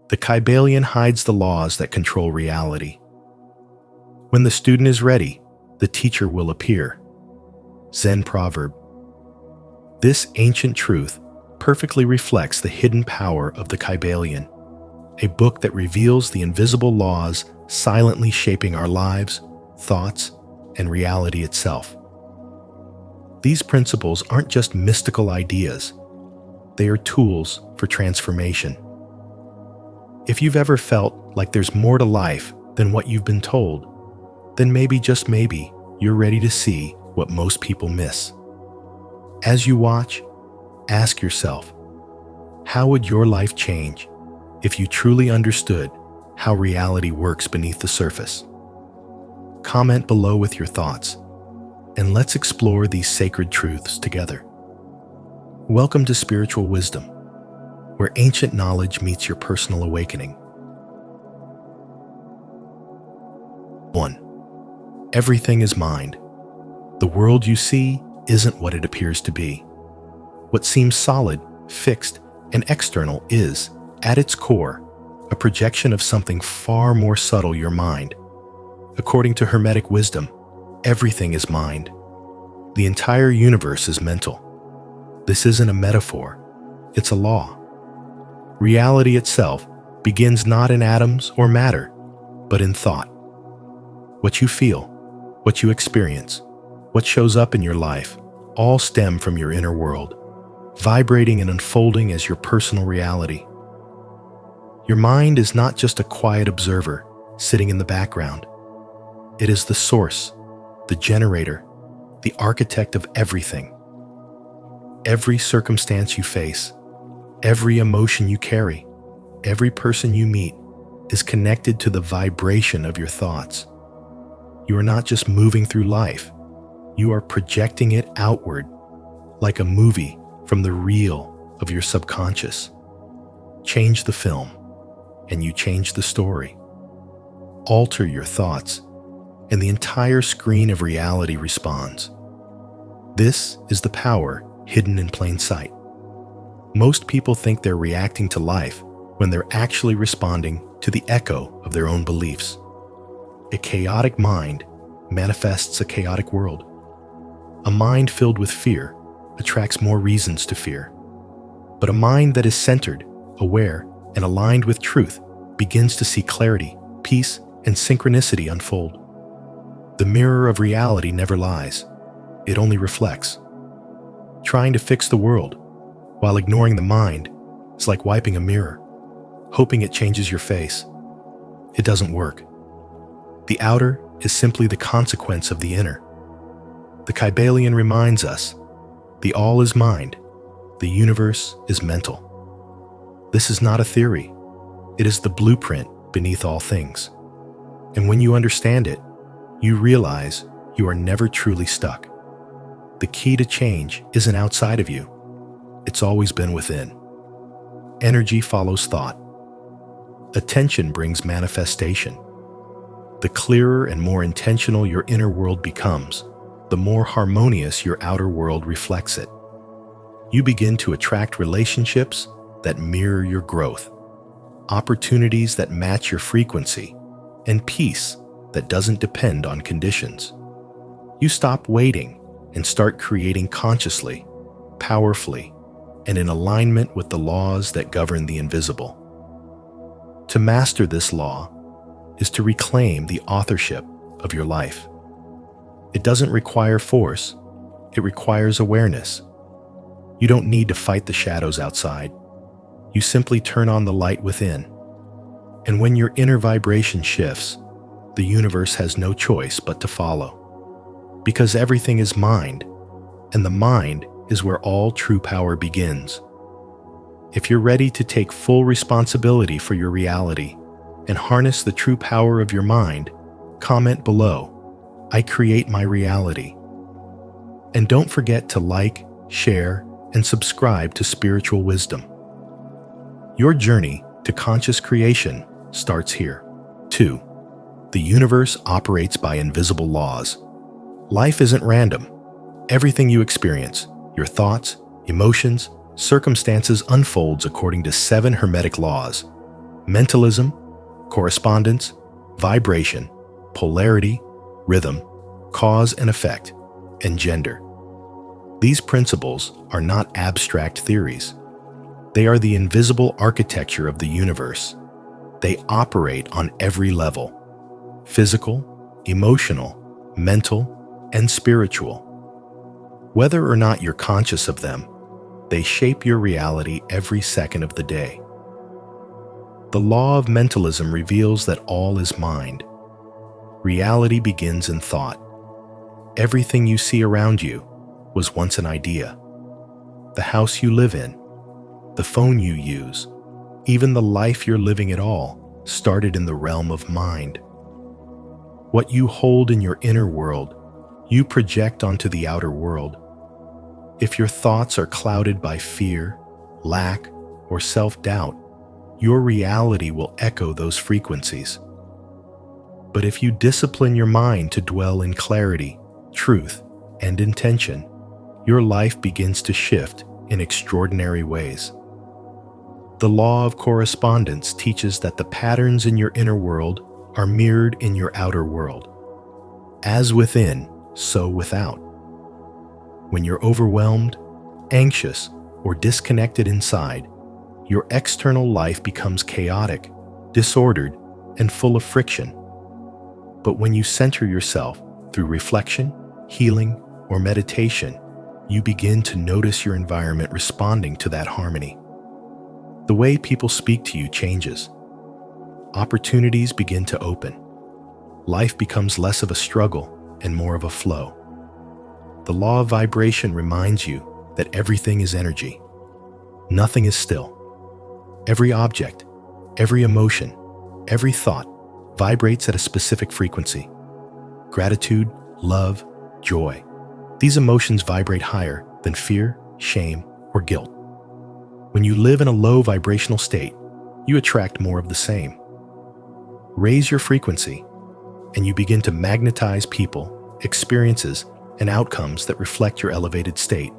The Kybalion hides the laws that control reality. When the student is ready, the teacher will appear. Zen proverb. This ancient truth perfectly reflects the hidden power of the Kybalion, a book that reveals the invisible laws silently shaping our lives, thoughts, and reality itself. These principles aren't just mystical ideas, they are tools for transformation. If you've ever felt like there's more to life than what you've been told, then maybe, just maybe, you're ready to see what most people miss. As you watch, ask yourself, how would your life change if you truly understood how reality works beneath the surface? Comment below with your thoughts, and let's explore these sacred truths together. Welcome to Spiritual Wisdom, where ancient knowledge meets your personal awakening. 1. Everything is mind. The world you see isn't what it appears to be. What seems solid, fixed, and external is, at its core, a projection of something far more subtle: your mind. According to Hermetic wisdom, everything is mind. The entire universe is mental. This isn't a metaphor, it's a law. Reality itself begins not in atoms or matter, but in thought. What you feel, what you experience, what shows up in your life, all stem from your inner world, vibrating and unfolding as your personal reality. Your mind is not just a quiet observer sitting in the background. It is the source, the generator, the architect of everything. Every circumstance you face, every emotion you carry, every person you meet is connected to the vibration of your thoughts. You are not just moving through life, you are projecting it outward, like a movie from the reel of your subconscious. Change the film, and you change the story. Alter your thoughts, and the entire screen of reality responds. This is the power hidden in plain sight. Most people think they're reacting to life when they're actually responding to the echo of their own beliefs. A chaotic mind manifests a chaotic world. A mind filled with fear attracts more reasons to fear. But a mind that is centered, aware, and aligned with truth begins to see clarity, peace, and synchronicity unfold. The mirror of reality never lies. It only reflects. Trying to fix the world while ignoring the mind is like wiping a mirror, hoping it changes your face. It doesn't work. The outer is simply the consequence of the inner. The Kybalion reminds us, the all is mind, the universe is mental. This is not a theory. It is the blueprint beneath all things. And when you understand it, you realize you are never truly stuck. The key to change isn't outside of you. It's always been within. Energy follows thought. Attention brings manifestation. The clearer and more intentional your inner world becomes, the more harmonious your outer world reflects it. You begin to attract relationships that mirror your growth, opportunities that match your frequency, and peace that doesn't depend on conditions. You stop waiting and start creating consciously, powerfully, and in alignment with the laws that govern the invisible. To master this law is to reclaim the authorship of your life. It doesn't require force, it requires awareness. You don't need to fight the shadows outside. You simply turn on the light within. And when your inner vibration shifts, the universe has no choice but to follow. Because everything is mind, and the mind is where all true power begins. If you're ready to take full responsibility for your reality and harness the true power of your mind, comment below, "I create my reality." And don't forget to like, share, and subscribe to Spiritual Wisdom. Your journey to conscious creation starts here. 2. The universe operates by invisible laws. Life isn't random. Everything you experience, your thoughts, emotions, circumstances unfolds according to 7 Hermetic laws. Mentalism, correspondence, vibration, polarity, rhythm, cause and effect, and gender. These principles are not abstract theories. They are the invisible architecture of the universe. They operate on every level: physical, emotional, mental, and spiritual. Whether or not you're conscious of them, they shape your reality every second of the day. The law of mentalism reveals that all is mind. Reality begins in thought. Everything you see around you was once an idea. The house you live in, the phone you use, even the life you're living at all started in the realm of mind. What you hold in your inner world, you project onto the outer world. If your thoughts are clouded by fear, lack, or self-doubt, your reality will echo those frequencies. But if you discipline your mind to dwell in clarity, truth, and intention, your life begins to shift in extraordinary ways. The law of correspondence teaches that the patterns in your inner world are mirrored in your outer world. As within, so without. When you're overwhelmed, anxious, or disconnected inside, your external life becomes chaotic, disordered, and full of friction. But when you center yourself through reflection, healing, or meditation, you begin to notice your environment responding to that harmony. The way people speak to you changes. Opportunities begin to open. Life becomes less of a struggle and more of a flow. The law of vibration reminds you that everything is energy. Nothing is still. Every object, every emotion, every thought vibrates at a specific frequency. Gratitude, love, joy. These emotions vibrate higher than fear, shame, or guilt. When you live in a low vibrational state, you attract more of the same. Raise your frequency, and you begin to magnetize people, experiences, and outcomes that reflect your elevated state.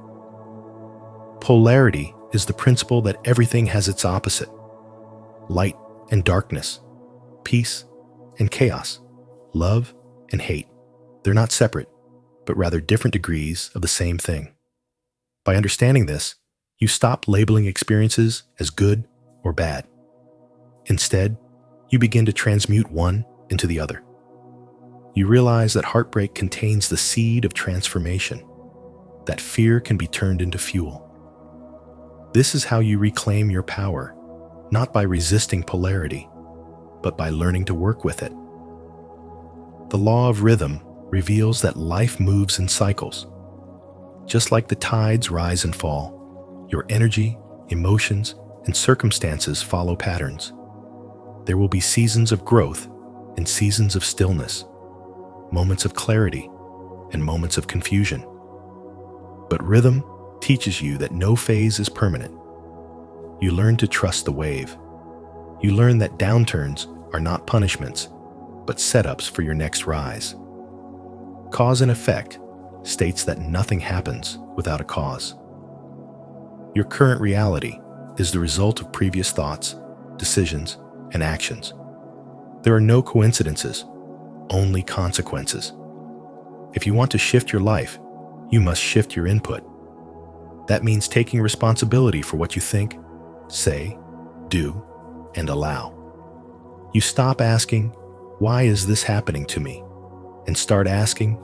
Polarity is the principle that everything has its opposite: light and darkness, peace and chaos, love and hate. They're not separate, but rather different degrees of the same thing. By understanding this, you stop labeling experiences as good or bad. Instead, you begin to transmute one into the other. You realize that heartbreak contains the seed of transformation, that fear can be turned into fuel. This is how you reclaim your power, not by resisting polarity, but by learning to work with it. The law of rhythm reveals that life moves in cycles. Just like the tides rise and fall, your energy, emotions, and circumstances follow patterns. There will be seasons of growth and seasons of stillness, moments of clarity and moments of confusion. But rhythm teaches you that no phase is permanent. You learn to trust the wave. You learn that downturns are not punishments, but setups for your next rise. Cause and effect states that nothing happens without a cause. Your current reality is the result of previous thoughts, decisions, and actions. There are no coincidences, only consequences. If you want to shift your life, you must shift your input. That means taking responsibility for what you think, say, do, and allow. You stop asking, "Why is this happening to me?" and start asking,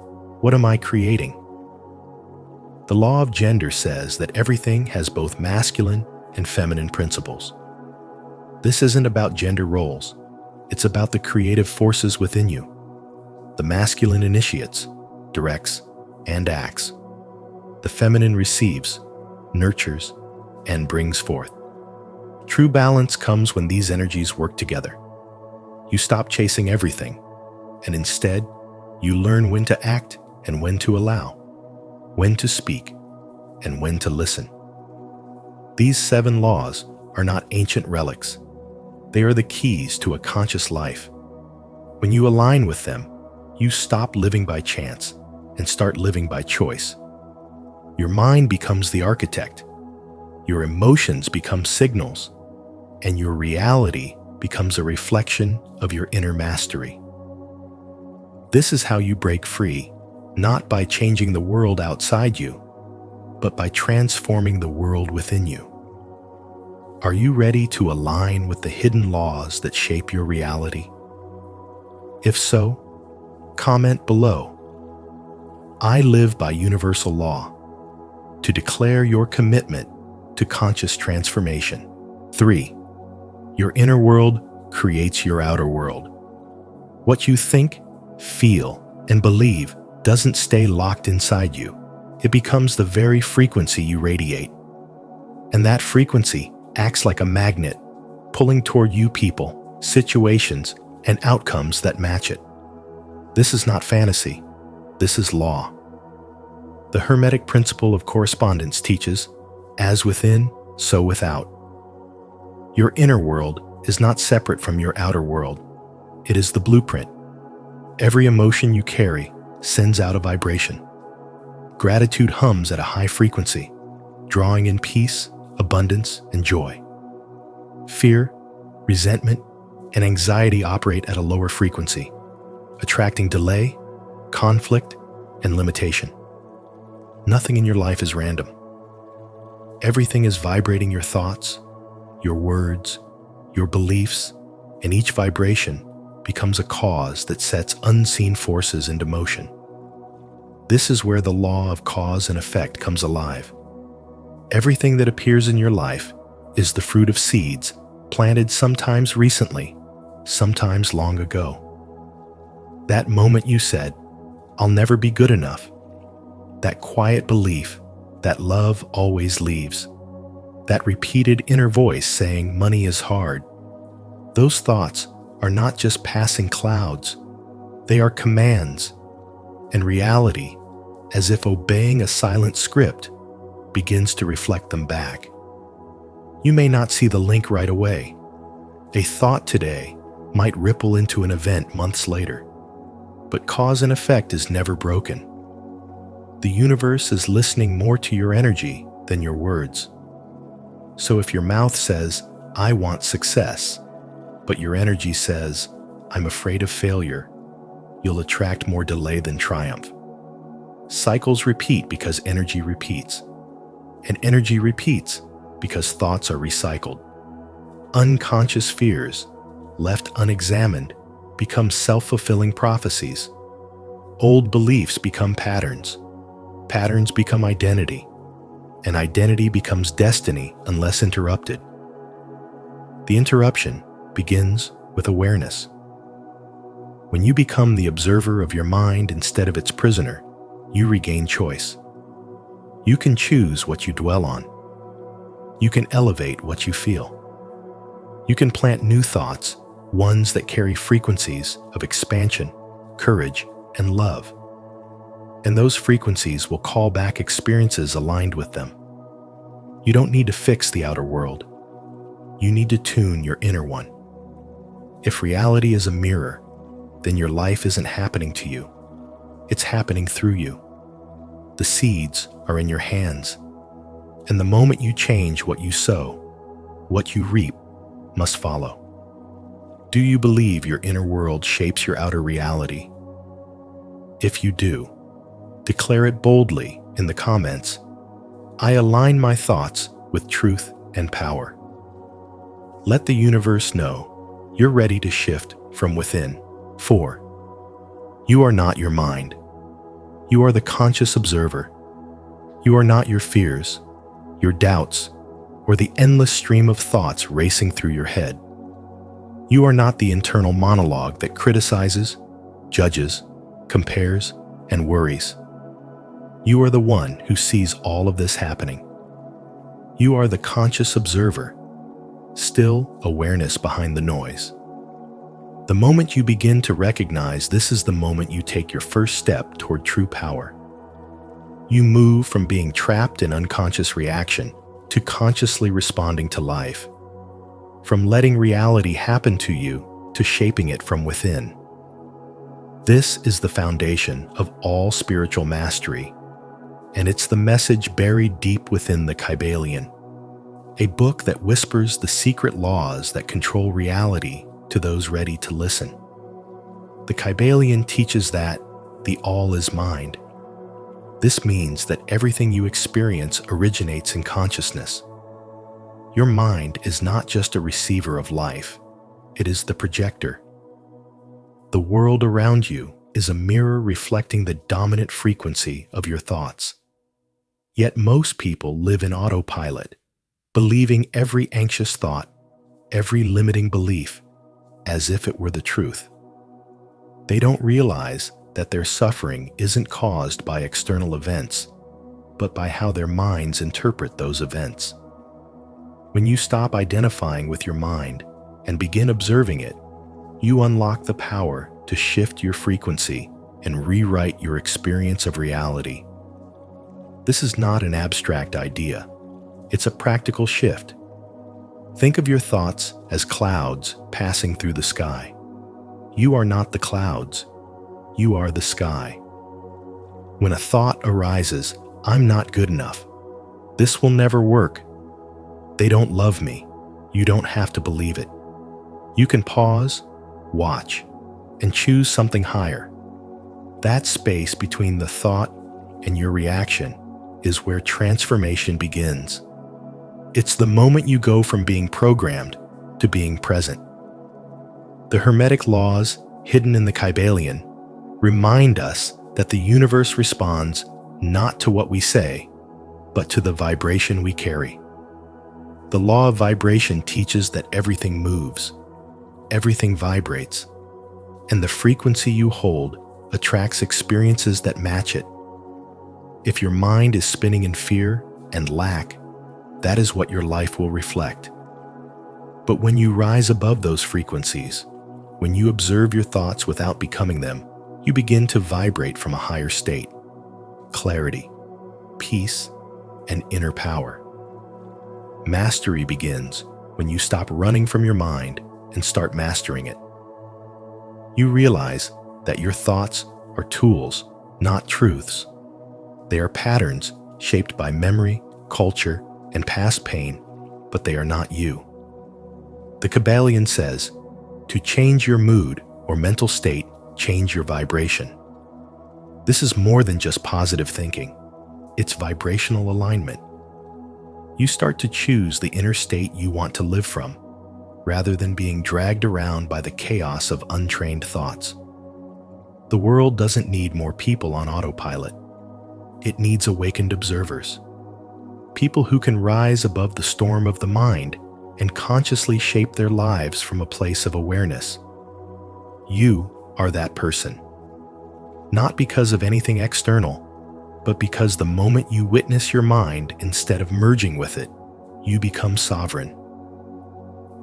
"What am I creating?" The law of gender says that everything has both masculine and feminine principles. This isn't about gender roles. It's about the creative forces within you. The masculine initiates, directs, and acts. The feminine receives, nurtures, and brings forth. True balance comes when these energies work together. You stop chasing everything, and instead, you learn when to act and when to allow, when to speak, and when to listen. These 7 laws are not ancient relics. They are the keys to a conscious life. When you align with them, you stop living by chance and start living by choice. Your mind becomes the architect, your emotions become signals, and your reality becomes a reflection of your inner mastery. This is how you break free, not by changing the world outside you, but by transforming the world within you. Are you ready to align with the hidden laws that shape your reality? If so, comment below. I live by universal law, to declare your commitment to conscious transformation. 3. Your inner world creates your outer world. What you think, feel, and believe doesn't stay locked inside you. It becomes the very frequency you radiate. And that frequency acts like a magnet, pulling toward you people, situations, and outcomes that match it. This is not fantasy. This is law. The Hermetic principle of correspondence teaches, as within, so without. Your inner world is not separate from your outer world. It is the blueprint. Every emotion you carry sends out a vibration. Gratitude hums at a high frequency, drawing in peace, abundance, and joy. Fear, resentment, and anxiety operate at a lower frequency, attracting delay, conflict, and limitation. Nothing in your life is random. Everything is vibrating your thoughts, your words, your beliefs, and each vibration becomes a cause that sets unseen forces into motion. This is where the law of cause and effect comes alive. Everything that appears in your life is the fruit of seeds planted sometimes recently, sometimes long ago. That moment you said, "I'll never be good enough," that quiet belief that love always leaves, that repeated inner voice saying money is hard, those thoughts are not just passing clouds, they are commands, and reality, as if obeying a silent script, begins to reflect them back. You may not see the link right away. A thought today might ripple into an event months later, but cause and effect is never broken. The universe is listening more to your energy than your words. So if your mouth says, "I want success," but your energy says, "I'm afraid of failure," you'll attract more delay than triumph. Cycles repeat because energy repeats, and energy repeats because thoughts are recycled. Unconscious fears, left unexamined, become self-fulfilling prophecies. Old beliefs become patterns. Patterns become identity, and identity becomes destiny unless interrupted. The interruption begins with awareness. When you become the observer of your mind instead of its prisoner, you regain choice. You can choose what you dwell on. You can elevate what you feel. You can plant new thoughts, ones that carry frequencies of expansion, courage, and love. And those frequencies will call back experiences aligned with them. You don't need to fix the outer world. You need to tune your inner one. If reality is a mirror, then your life isn't happening to you. It's happening through you. The seeds are in your hands. And the moment you change what you sow, what you reap must follow. Do you believe your inner world shapes your outer reality? If you do, declare it boldly in the comments. I align my thoughts with truth and power. Let the universe know you're ready to shift from within. 4. You are not your mind. You are the conscious observer. You are not your fears, your doubts, or the endless stream of thoughts racing through your head. You are not the internal monologue that criticizes, judges, compares, and worries. You are the one who sees all of this happening. You are the conscious observer, still awareness behind the noise. The moment you begin to recognize this is the moment you take your first step toward true power. You move from being trapped in unconscious reaction to consciously responding to life, from letting reality happen to you to shaping it from within. This is the foundation of all spiritual mastery, and it's the message buried deep within the Kybalion. a book that whispers the secret laws that control reality to those ready to listen. The Kybalion teaches that the all is mind. This means that everything you experience originates in consciousness. Your mind is not just a receiver of life, it is the projector. The world around you is a mirror reflecting the dominant frequency of your thoughts. Yet most people live in autopilot, believing every anxious thought, every limiting belief, as if it were the truth. They don't realize that their suffering isn't caused by external events, but by how their minds interpret those events. When you stop identifying with your mind and begin observing it, you unlock the power to shift your frequency and rewrite your experience of reality. This is not an abstract idea. It's a practical shift. Think of your thoughts as clouds passing through the sky. You are not the clouds. You are the sky. When a thought arises, "I'm not good enough. This will never work. They don't love me." You don't have to believe it. You can pause, watch, and choose something higher. That space between the thought and your reaction is where transformation begins. It's the moment you go from being programmed to being present. The Hermetic laws, hidden in the Kybalion, remind us that the universe responds not to what we say, but to the vibration we carry. The law of vibration teaches that everything moves, everything vibrates, and the frequency you hold attracts experiences that match it. If your mind is spinning in fear and lack, that is what your life will reflect. But when you rise above those frequencies, when you observe your thoughts without becoming them, you begin to vibrate from a higher state: clarity, peace, and inner power. Mastery begins when you stop running from your mind and start mastering it. You realize that your thoughts are tools, not truths. They are patterns shaped by memory, culture, and past pain, but they are not you. The Kybalion says, to change your mood or mental state, change your vibration. This is more than just positive thinking. It's vibrational alignment. You start to choose the inner state you want to live from, rather than being dragged around by the chaos of untrained thoughts. The world doesn't need more people on autopilot. It needs awakened observers. People who can rise above the storm of the mind and consciously shape their lives from a place of awareness. You are that person. Not because of anything external, but because the moment you witness your mind instead of merging with it, you become sovereign.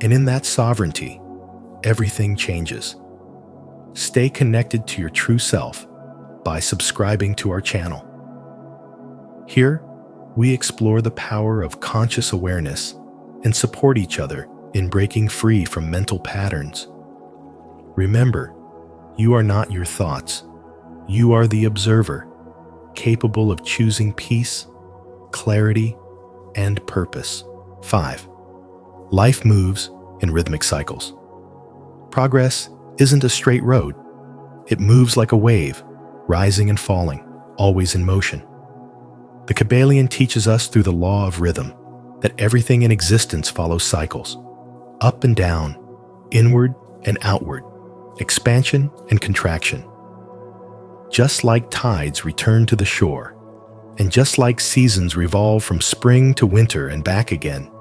And in that sovereignty, everything changes. Stay connected to your true self by subscribing to our channel. Here, we explore the power of conscious awareness and support each other in breaking free from mental patterns. Remember, you are not your thoughts. You are the observer, capable of choosing peace, clarity, and purpose. 5. Life moves in rhythmic cycles. Progress isn't a straight road. It moves like a wave, rising and falling, always in motion. The Kybalion teaches us through the law of rhythm that everything in existence follows cycles, up and down, inward and outward, expansion and contraction. Just like tides return to the shore, and just like seasons revolve from spring to winter and back again,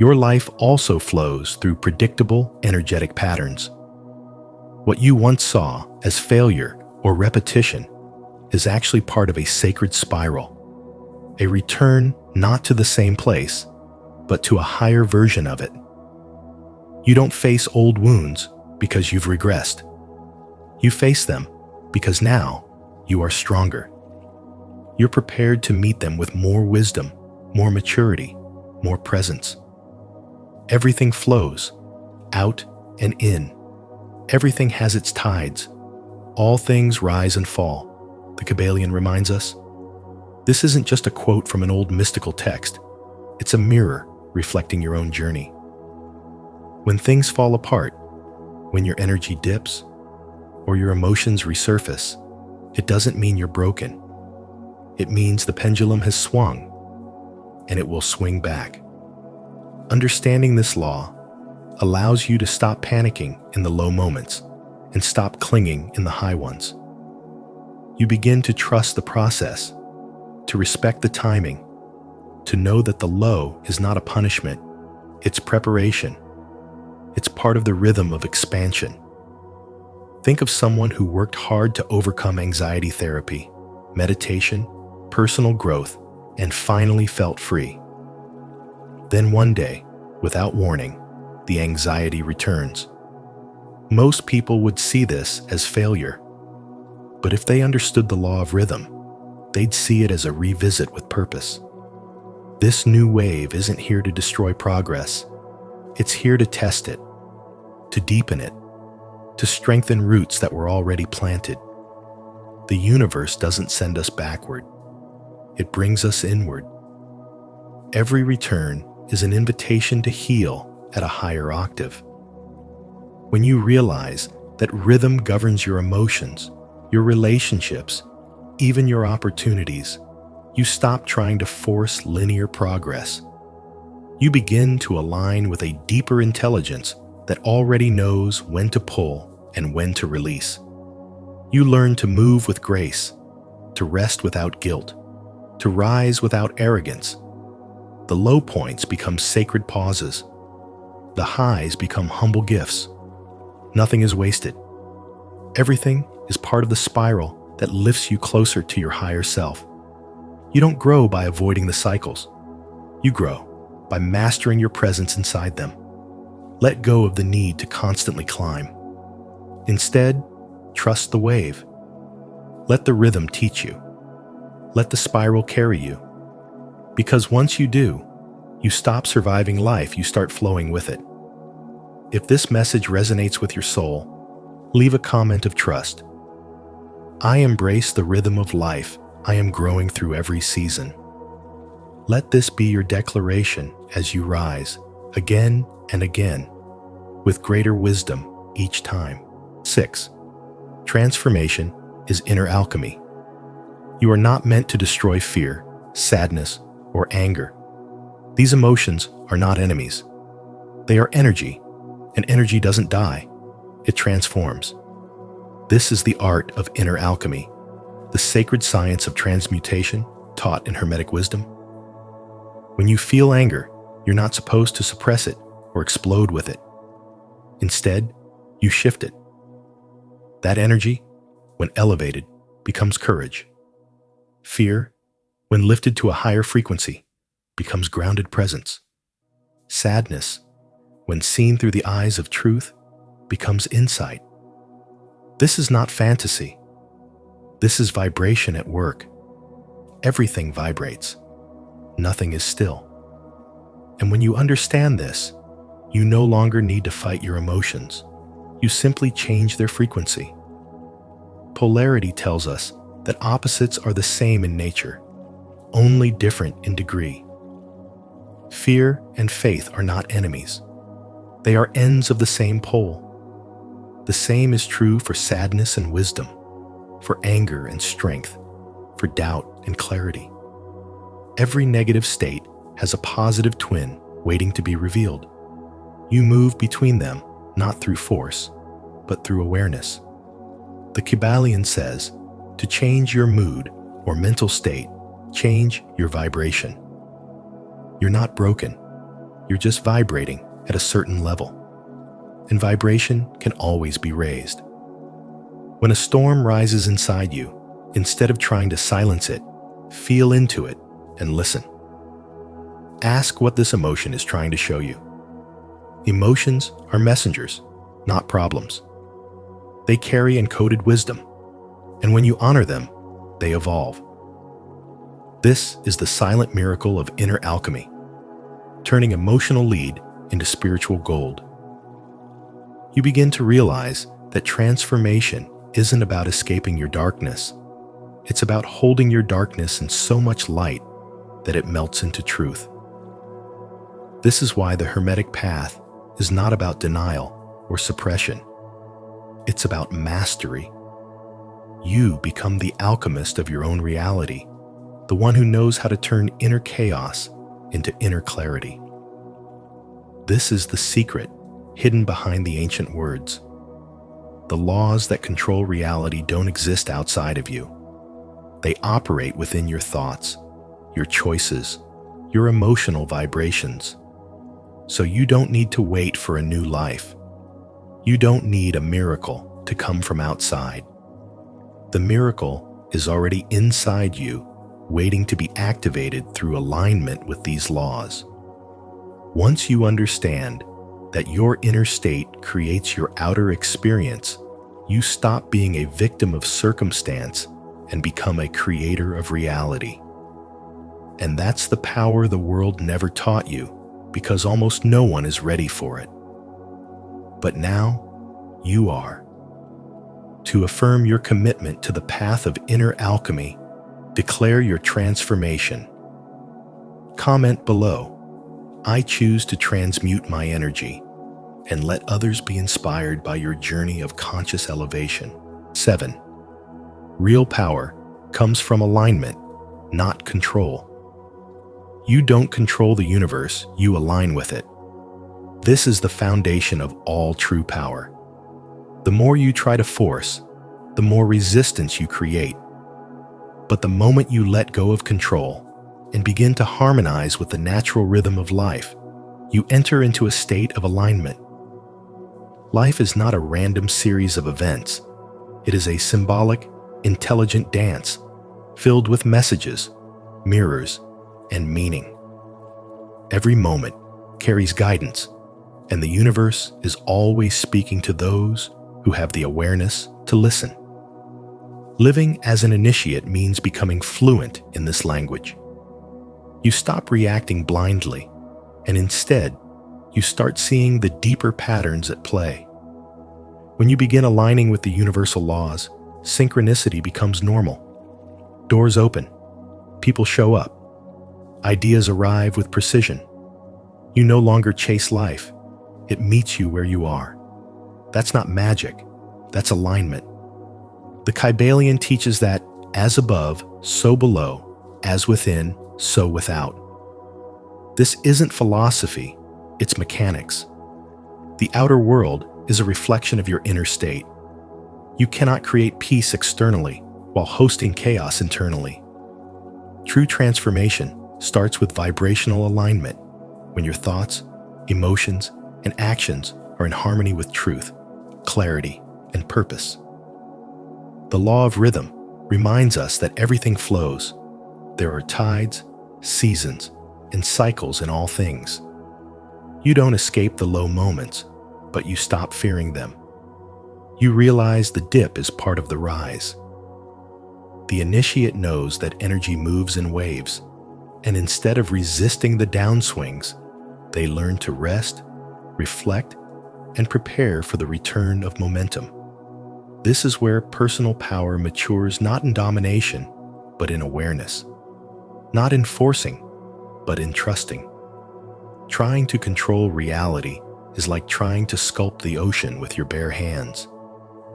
your life also flows through predictable, energetic patterns. What you once saw as failure or repetition is actually part of a sacred spiral, a return not to the same place, but to a higher version of it. You don't face old wounds because you've regressed. You face them because now you are stronger. You're prepared to meet them with more wisdom, more maturity, more presence. Everything flows, out and in. Everything has its tides. All things rise and fall, the Kybalion reminds us. This isn't just a quote from an old mystical text. It's a mirror, reflecting your own journey. When things fall apart, when your energy dips, or your emotions resurface, it doesn't mean you're broken. It means the pendulum has swung, and it will swing back. Understanding this law allows you to stop panicking in the low moments and stop clinging in the high ones. You begin to trust the process, to respect the timing, to know that the low is not a punishment, it's preparation. It's part of the rhythm of expansion. Think of someone who worked hard to overcome anxiety therapy, meditation, personal growth, and finally felt free. Then one day, without warning, the anxiety returns. Most people would see this as failure, but if they understood the law of rhythm, they'd see it as a revisit with purpose. This new wave isn't here to destroy progress. It's here to test it, to deepen it, to strengthen roots that were already planted. The universe doesn't send us backward. It brings us inward. Every return is an invitation to heal at a higher octave. When you realize that rhythm governs your emotions, your relationships, even your opportunities, you stop trying to force linear progress. You begin to align with a deeper intelligence that already knows when to pull and when to release. You learn to move with grace, to rest without guilt, to rise without arrogance. The low points become sacred pauses. The highs become humble gifts. Nothing is wasted. Everything is part of the spiral that lifts you closer to your higher self. You don't grow by avoiding the cycles. You grow by mastering your presence inside them. Let go of the need to constantly climb. Instead, trust the wave. Let the rhythm teach you. Let the spiral carry you. Because once you do, you stop surviving life, you start flowing with it. If this message resonates with your soul, leave a comment of trust. I embrace the rhythm of life. I am growing through every season. Let this be your declaration as you rise, again and again, with greater wisdom each time. 6. Transformation is inner alchemy. You are not meant to destroy fear, sadness, or anger. These emotions are not enemies. They are energy, and energy doesn't die. It transforms. This is the art of inner alchemy, the sacred science of transmutation taught in Hermetic wisdom. When you feel anger, you're not supposed to suppress it or explode with it. Instead, you shift it. That energy, when elevated, becomes courage. Fear, when lifted to a higher frequency, becomes grounded presence. Sadness, when seen through the eyes of truth, becomes insight. This is not fantasy. This is vibration at work. Everything vibrates. Nothing is still. And when you understand this, you no longer need to fight your emotions. You simply change their frequency. Polarity tells us that opposites are the same in nature, only different in degree. Fear and faith are not enemies. They are ends of the same pole. The same is true for sadness and wisdom, for anger and strength, for doubt and clarity. Every negative state has a positive twin waiting to be revealed. You move between them, not through force, but through awareness. The Kybalion says, to change your mood or mental state, change your vibration. You're not broken. You're just vibrating at a certain level. And vibration can always be raised. When a storm rises inside you, instead of trying to silence it, feel into it and listen. Ask what this emotion is trying to show you. Emotions are messengers, not problems. They carry encoded wisdom, and when you honor them, they evolve. This is the silent miracle of inner alchemy, turning emotional lead into spiritual gold. You begin to realize that transformation isn't about escaping your darkness. It's about holding your darkness in so much light that it melts into truth. This is why the Hermetic path is not about denial or suppression. It's about mastery. You become the alchemist of your own reality, the one who knows how to turn inner chaos into inner clarity. This is the secret hidden behind the ancient words. The laws that control reality don't exist outside of you. They operate within your thoughts, your choices, your emotional vibrations. So you don't need to wait for a new life. You don't need a miracle to come from outside. The miracle is already inside you, waiting to be activated through alignment with these laws. Once you understand that your inner state creates your outer experience, you stop being a victim of circumstance and become a creator of reality. And that's the power the world never taught you, because almost no one is ready for it. But now, you are. To affirm your commitment to the path of inner alchemy, declare your transformation. Comment below, "I choose to transmute my energy," and let others be inspired by your journey of conscious elevation. 7. Real power comes from alignment, not control. You don't control the universe, you align with it. This is the foundation of all true power. The more you try to force, the more resistance you create. But the moment you let go of control and begin to harmonize with the natural rhythm of life, you enter into a state of alignment. Life is not a random series of events. It is a symbolic, intelligent dance filled with messages, mirrors, and meaning. Every moment carries guidance, and the universe is always speaking to those who have the awareness to listen. Living as an initiate means becoming fluent in this language. You stop reacting blindly, and instead, you start seeing the deeper patterns at play. When you begin aligning with the universal laws, synchronicity becomes normal. Doors open, people show up, ideas arrive with precision. You no longer chase life, it meets you where you are. That's not magic, that's alignment. The Kybalion teaches that, as above, so below, as within, so without. This isn't philosophy, it's mechanics. The outer world is a reflection of your inner state. You cannot create peace externally while hosting chaos internally. True transformation starts with vibrational alignment, when your thoughts, emotions, and actions are in harmony with truth, clarity, and purpose. The law of rhythm reminds us that everything flows. There are tides, seasons, and cycles in all things. You don't escape the low moments, but you stop fearing them. You realize the dip is part of the rise. The initiate knows that energy moves in waves, and instead of resisting the downswings, they learn to rest, reflect, and prepare for the return of momentum. This is where personal power matures not in domination, but in awareness. Not in forcing, but in trusting. Trying to control reality is like trying to sculpt the ocean with your bare hands.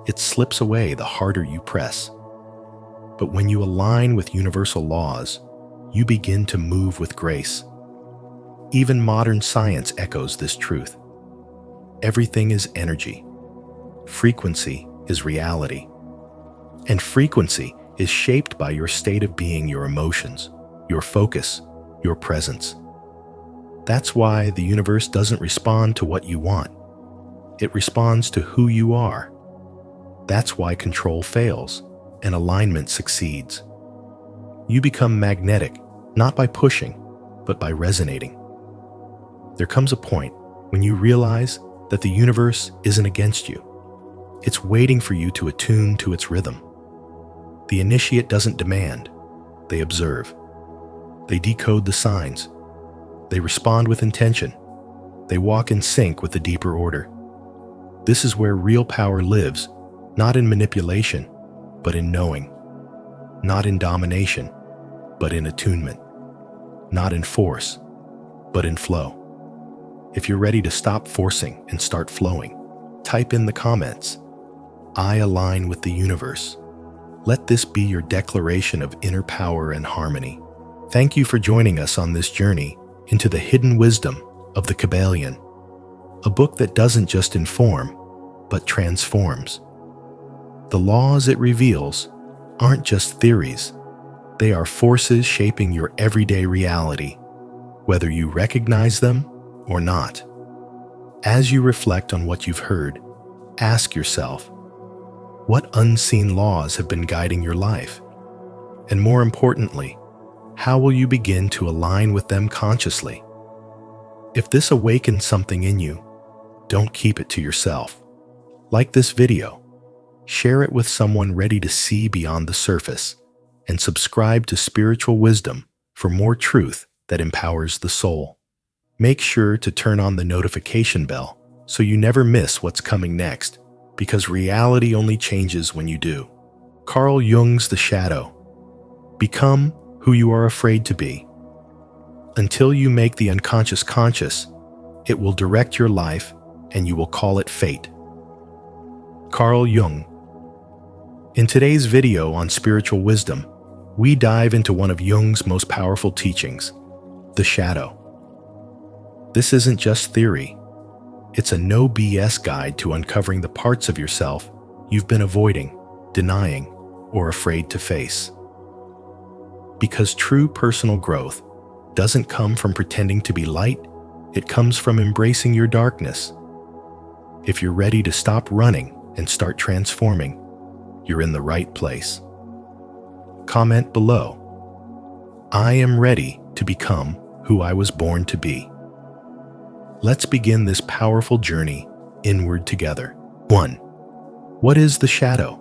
It slips away the harder you press. But when you align with universal laws, you begin to move with grace. Even modern science echoes this truth. Everything is energy. Frequency is reality. And frequency is shaped by your state of being, your emotions, your focus, your presence. That's why the universe doesn't respond to what you want. It responds to who you are. That's why control fails and alignment succeeds. You become magnetic, not by pushing, but by resonating. There comes a point when you realize that the universe isn't against you. It's waiting for you to attune to its rhythm. The initiate doesn't demand, they observe. They decode the signs. They respond with intention. They walk in sync with the deeper order. This is where real power lives, not in manipulation, but in knowing. Not in domination, but in attunement. Not in force, but in flow. If you're ready to stop forcing and start flowing, type in the comments, "I align with the universe." Let this be your declaration of inner power and harmony. Thank you for joining us on this journey into the hidden wisdom of the Kybalion, a book that doesn't just inform, but transforms. The laws it reveals aren't just theories. They are forces shaping your everyday reality, whether you recognize them or not. As you reflect on what you've heard, ask yourself, what unseen laws have been guiding your life? And more importantly, how will you begin to align with them consciously? If this awakens something in you, don't keep it to yourself. Like this video, share it with someone ready to see beyond the surface, and subscribe to Spiritual Wisdom for more truth that empowers the soul. Make sure to turn on the notification bell so you never miss what's coming next, because reality only changes when you do. Carl Jung's The Shadow. Become who you are afraid to be. Until you make the unconscious conscious, it will direct your life and you will call it fate. Carl Jung. In today's video on spiritual wisdom, we dive into one of Jung's most powerful teachings, the shadow. This isn't just theory. It's a no BS guide to uncovering the parts of yourself you've been avoiding, denying, or afraid to face. Because true personal growth doesn't come from pretending to be light, it comes from embracing your darkness. If you're ready to stop running and start transforming, you're in the right place. Comment below, "I am ready to become who I was born to be." Let's begin this powerful journey inward together. 1. What is the shadow?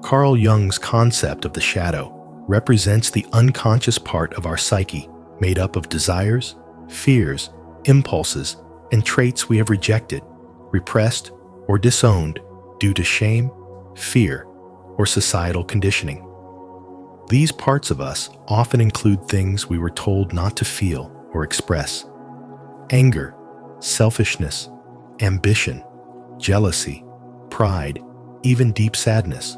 Carl Jung's concept of the shadow represents the unconscious part of our psyche, made up of desires, fears, impulses, and traits we have rejected, repressed, or disowned due to shame, fear, or societal conditioning. These parts of us often include things we were told not to feel or express: anger, selfishness, ambition, jealousy, pride, even deep sadness.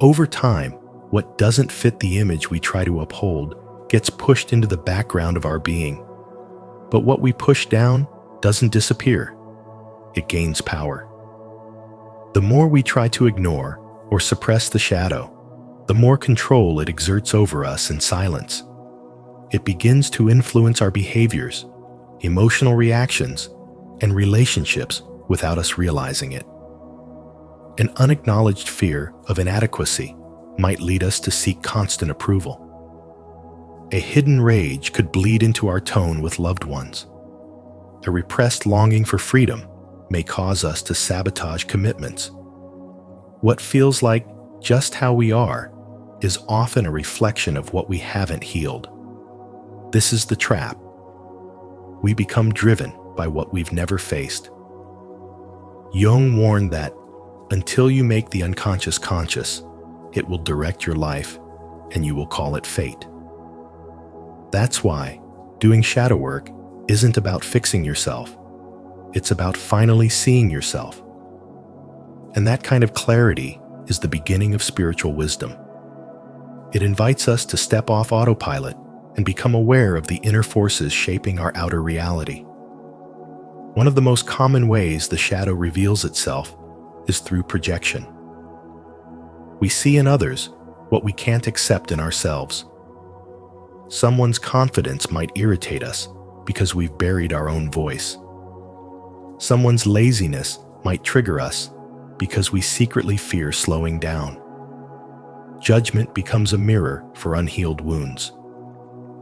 Over time, what doesn't fit the image we try to uphold gets pushed into the background of our being. But what we push down doesn't disappear. It gains power. The more we try to ignore or suppress the shadow, the more control it exerts over us in silence. It begins to influence our behaviors, emotional reactions, and relationships without us realizing it. An unacknowledged fear of inadequacy might lead us to seek constant approval. A hidden rage could bleed into our tone with loved ones. A repressed longing for freedom may cause us to sabotage commitments. What feels like just how we are is often a reflection of what we haven't healed. This is the trap. We become driven by what we've never faced. Jung warned that until you make the unconscious conscious, it will direct your life and you will call it fate. That's why doing shadow work isn't about fixing yourself. It's about finally seeing yourself. And that kind of clarity is the beginning of spiritual wisdom. It invites us to step off autopilot and become aware of the inner forces shaping our outer reality. One of the most common ways the shadow reveals itself is through projection. We see in others what we can't accept in ourselves. Someone's confidence might irritate us because we've buried our own voice. Someone's laziness might trigger us because we secretly fear slowing down. Judgment becomes a mirror for unhealed wounds.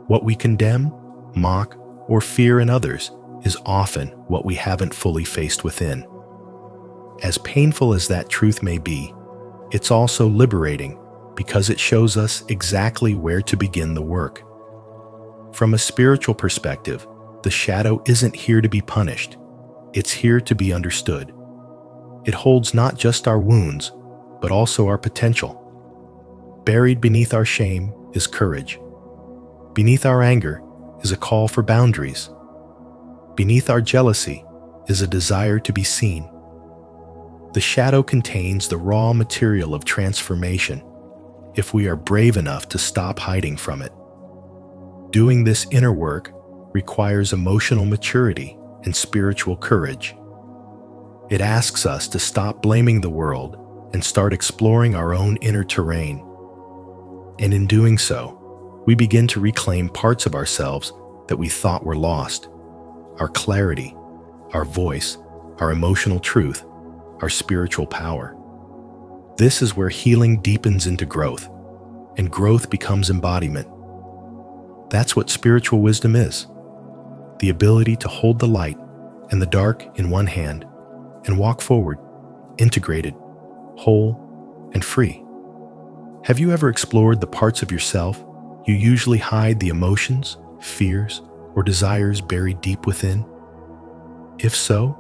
What we condemn, mock, or fear in others is often what we haven't fully faced within. As painful as that truth may be, it's also liberating because it shows us exactly where to begin the work. From a spiritual perspective, the shadow isn't here to be punished. It's here to be understood. It holds not just our wounds, but also our potential. Buried beneath our shame is courage. Beneath our anger is a call for boundaries. Beneath our jealousy is a desire to be seen. The shadow contains the raw material of transformation if we are brave enough to stop hiding from it. Doing this inner work requires emotional maturity and spiritual courage. It asks us to stop blaming the world and start exploring our own inner terrain. And in doing so, we begin to reclaim parts of ourselves that we thought were lost. Our clarity, our voice, our emotional truth, our spiritual power. This is where healing deepens into growth, and growth becomes embodiment. That's what spiritual wisdom is. The ability to hold the light and the dark in one hand and walk forward, integrated, whole, and free. Have you ever explored the parts of yourself you usually hide the emotions, fears, or desires buried deep within? If so,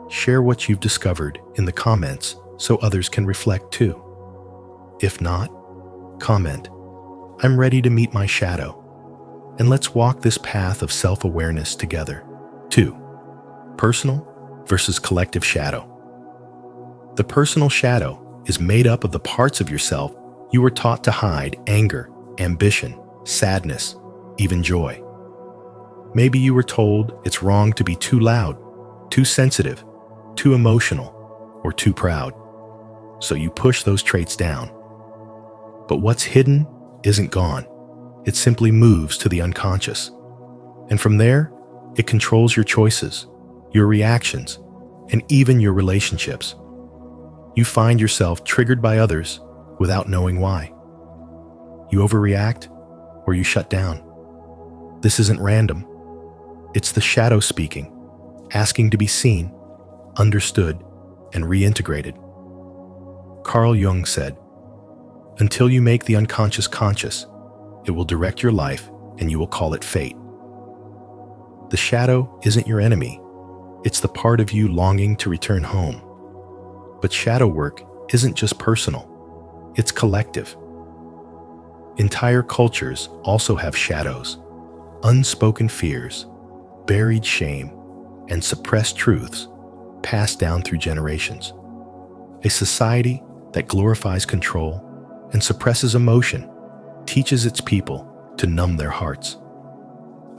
share what you've discovered in the comments so others can reflect too. If not, comment, "I'm ready to meet my shadow," and let's walk this path of self-awareness together. 2. Personal versus collective shadow. The personal shadow is made up of the parts of yourself you were taught to hide: anger, ambition, sadness, even joy. Maybe you were told it's wrong to be too loud, too sensitive, too emotional, or too proud. So you push those traits down. But what's hidden isn't gone. It simply moves to the unconscious. And from there, it controls your choices, your reactions, and even your relationships. You find yourself triggered by others without knowing why. You overreact or you shut down. This isn't random. It's the shadow speaking, asking to be seen, understood, and reintegrated. Carl Jung said, "Until you make the unconscious conscious, it will direct your life and you will call it fate." The shadow isn't your enemy. It's the part of you longing to return home. But shadow work isn't just personal. It's collective. Entire cultures also have shadows, unspoken fears, buried shame, and suppressed truths passed down through generations. A society that glorifies control and suppresses emotion teaches its people to numb their hearts.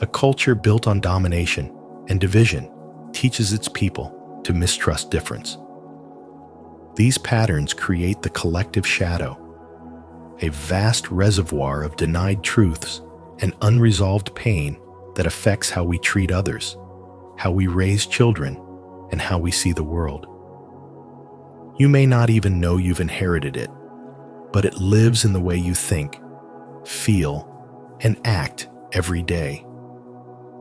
A culture built on domination and division teaches its people to mistrust difference. These patterns create the collective shadow, a vast reservoir of denied truths and unresolved pain that affects how we treat others, how we raise children, and how we see the world. You may not even know you've inherited it, but it lives in the way you think, feel, and act every day.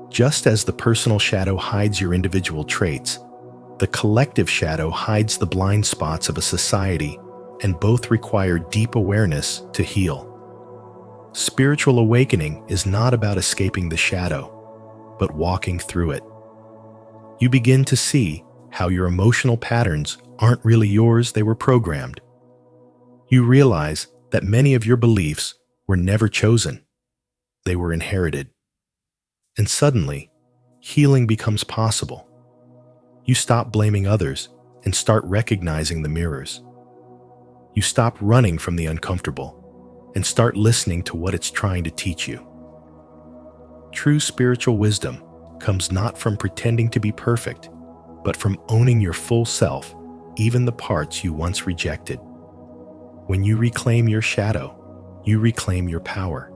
Just as the personal shadow hides your individual traits, the collective shadow hides the blind spots of a society, and both require deep awareness to heal. Spiritual awakening is not about escaping the shadow, but walking through it. You begin to see how your emotional patterns aren't really yours, they were programmed. You realize that many of your beliefs were never chosen, they were inherited. And suddenly, healing becomes possible. You stop blaming others and start recognizing the mirrors. You stop running from the uncomfortable and start listening to what it's trying to teach you. True spiritual wisdom comes not from pretending to be perfect, but from owning your full self, even the parts you once rejected. When you reclaim your shadow, you reclaim your power.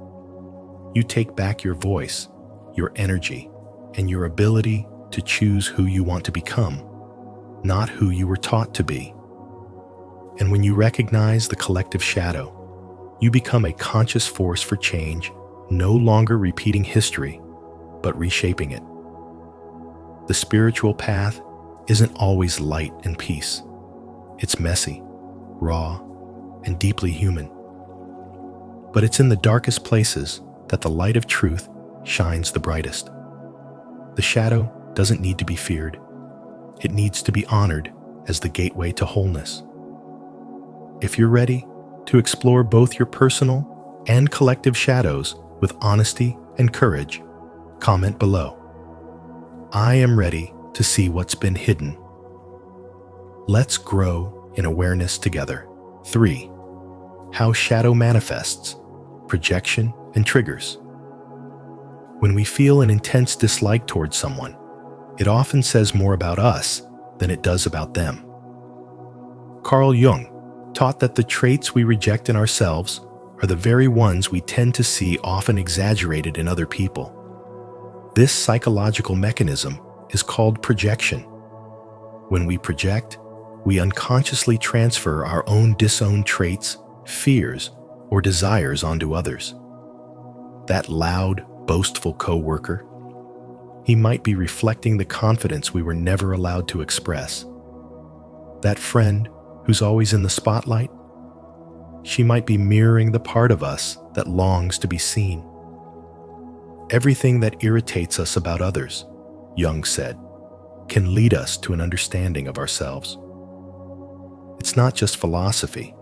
You take back your voice, your energy, and your ability to choose who you want to become, not who you were taught to be. And when you recognize the collective shadow, you become a conscious force for change, no longer repeating history, but reshaping it. The spiritual path isn't always light and peace. It's messy, raw, and deeply human. But it's in the darkest places that the light of truth shines the brightest. The shadow doesn't need to be feared. It needs to be honored as the gateway to wholeness. If you're ready to explore both your personal and collective shadows with honesty and courage, comment below. I am ready to see what's been hidden. Let's grow in awareness together. 3. How shadow manifests, projection and triggers. When we feel an intense dislike towards someone, it often says more about us than it does about them. Carl Jung taught that the traits we reject in ourselves are the very ones we tend to see often exaggerated in other people. This psychological mechanism is called projection. When we project, we unconsciously transfer our own disowned traits, fears, or desires onto others. That loud, boastful coworker, he might be reflecting the confidence we were never allowed to express. That friend who's always in the spotlight, she might be mirroring the part of us that longs to be seen. Everything that irritates us about others, Jung said, can lead us to an understanding of ourselves. It's not just philosophy,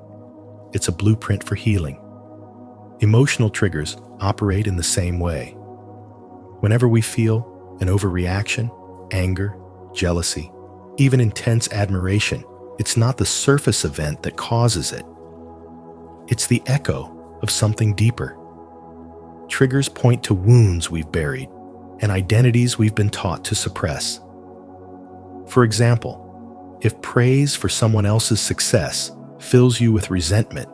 it's a blueprint for healing. Emotional triggers operate in the same way. Whenever we feel an overreaction, anger, jealousy, even intense admiration, it's not the surface event that causes it. It's the echo of something deeper. Triggers point to wounds we've buried and identities we've been taught to suppress. For example, if praise for someone else's success fills you with resentment,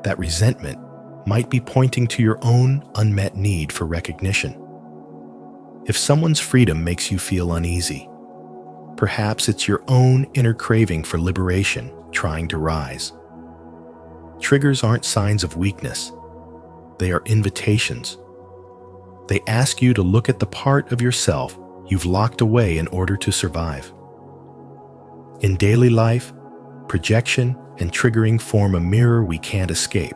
that resentment might be pointing to your own unmet need for recognition. If someone's freedom makes you feel uneasy, perhaps it's your own inner craving for liberation trying to rise. Triggers aren't signs of weakness. They are invitations. They ask you to look at the part of yourself you've locked away in order to survive. In daily life, projection and triggering form a mirror we can't escape.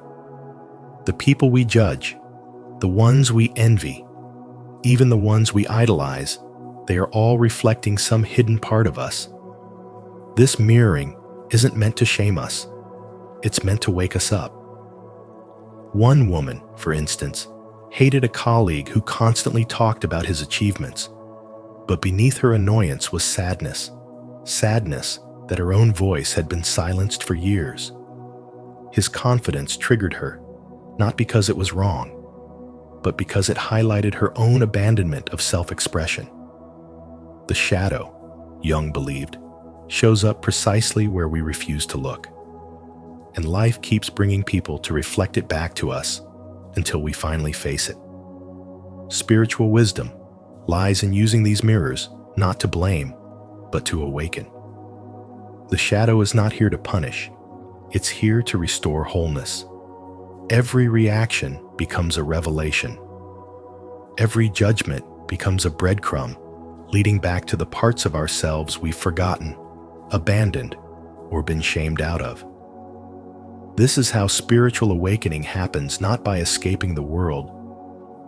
The people we judge, the ones we envy, even the ones we idolize, they are all reflecting some hidden part of us. This mirroring isn't meant to shame us. It's meant to wake us up. One woman, for instance, hated a colleague who constantly talked about his achievements, but beneath her annoyance was sadness that her own voice had been silenced for years. His confidence triggered her, not because it was wrong, but because it highlighted her own abandonment of self-expression. The shadow, Jung believed, shows up precisely where we refuse to look. And life keeps bringing people to reflect it back to us until we finally face it. Spiritual wisdom lies in using these mirrors not to blame, but to awaken. The shadow is not here to punish. It's here to restore wholeness. Every reaction becomes a revelation. Every judgment becomes a breadcrumb leading back to the parts of ourselves we've forgotten, abandoned, or been shamed out of. This is how spiritual awakening happens, not by escaping the world,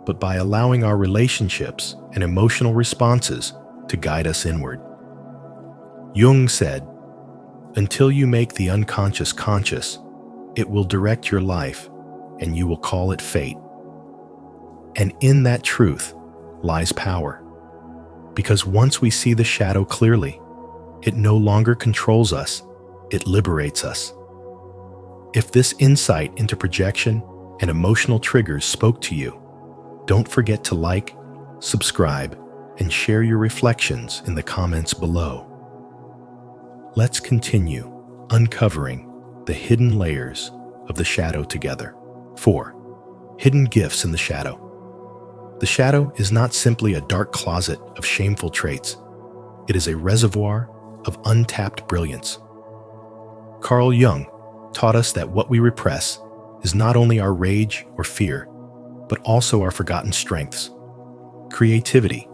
but by allowing our relationships and emotional responses to guide us inward. Jung said, "Until you make the unconscious conscious, it will direct your life, and you will call it fate." And in that truth lies power. Because once we see the shadow clearly, it no longer controls us, it liberates us. If this insight into projection and emotional triggers spoke to you, don't forget to like, subscribe, and share your reflections in the comments below. Let's continue uncovering the hidden layers of the shadow together. 4. Hidden gifts in the shadow. The shadow is not simply a dark closet of shameful traits. It is a reservoir of untapped brilliance. Carl Jung taught us that what we repress is not only our rage or fear, but also our forgotten strengths: creativity,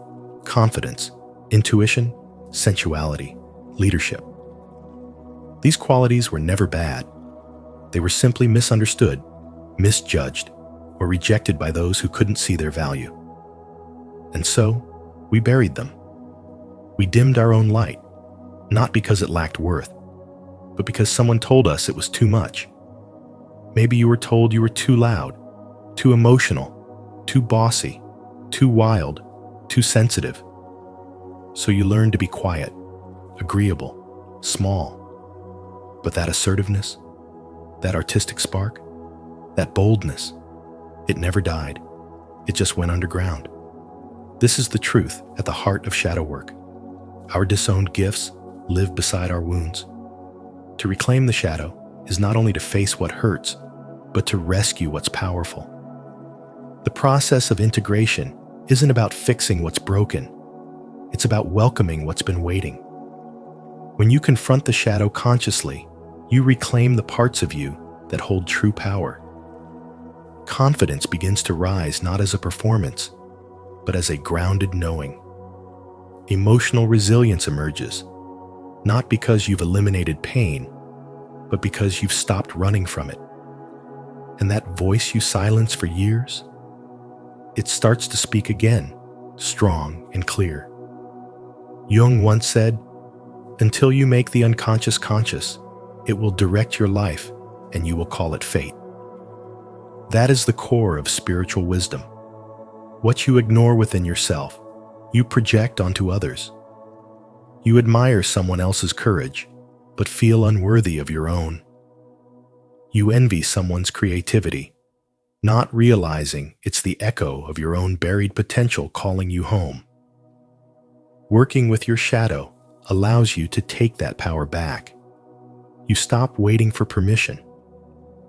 confidence, intuition, sensuality, leadership. These qualities were never bad. They were simply misunderstood, misjudged, or rejected by those who couldn't see their value. And so, we buried them. We dimmed our own light, not because it lacked worth, but because someone told us it was too much. Maybe you were told you were too loud, too emotional, too bossy, too wild, too sensitive. So you learn to be quiet, agreeable, small. But that assertiveness, that artistic spark, that boldness, it never died. It just went underground. This is the truth at the heart of shadow work. Our disowned gifts live beside our wounds. To reclaim the shadow is not only to face what hurts, but to rescue what's powerful. The process of integration isn't about fixing what's broken. It's about welcoming what's been waiting. When you confront the shadow consciously, you reclaim the parts of you that hold true power. Confidence begins to rise not as a performance, but as a grounded knowing. Emotional resilience emerges, not because you've eliminated pain, but because you've stopped running from it. And that voice you silenced for years, it starts to speak again, strong and clear. Jung once said, "Until you make the unconscious conscious, it will direct your life and you will call it fate." That is the core of spiritual wisdom. What you ignore within yourself, you project onto others. You admire someone else's courage, but feel unworthy of your own. You envy someone's creativity, not realizing it's the echo of your own buried potential calling you home. Working with your shadow allows you to take that power back. You stop waiting for permission.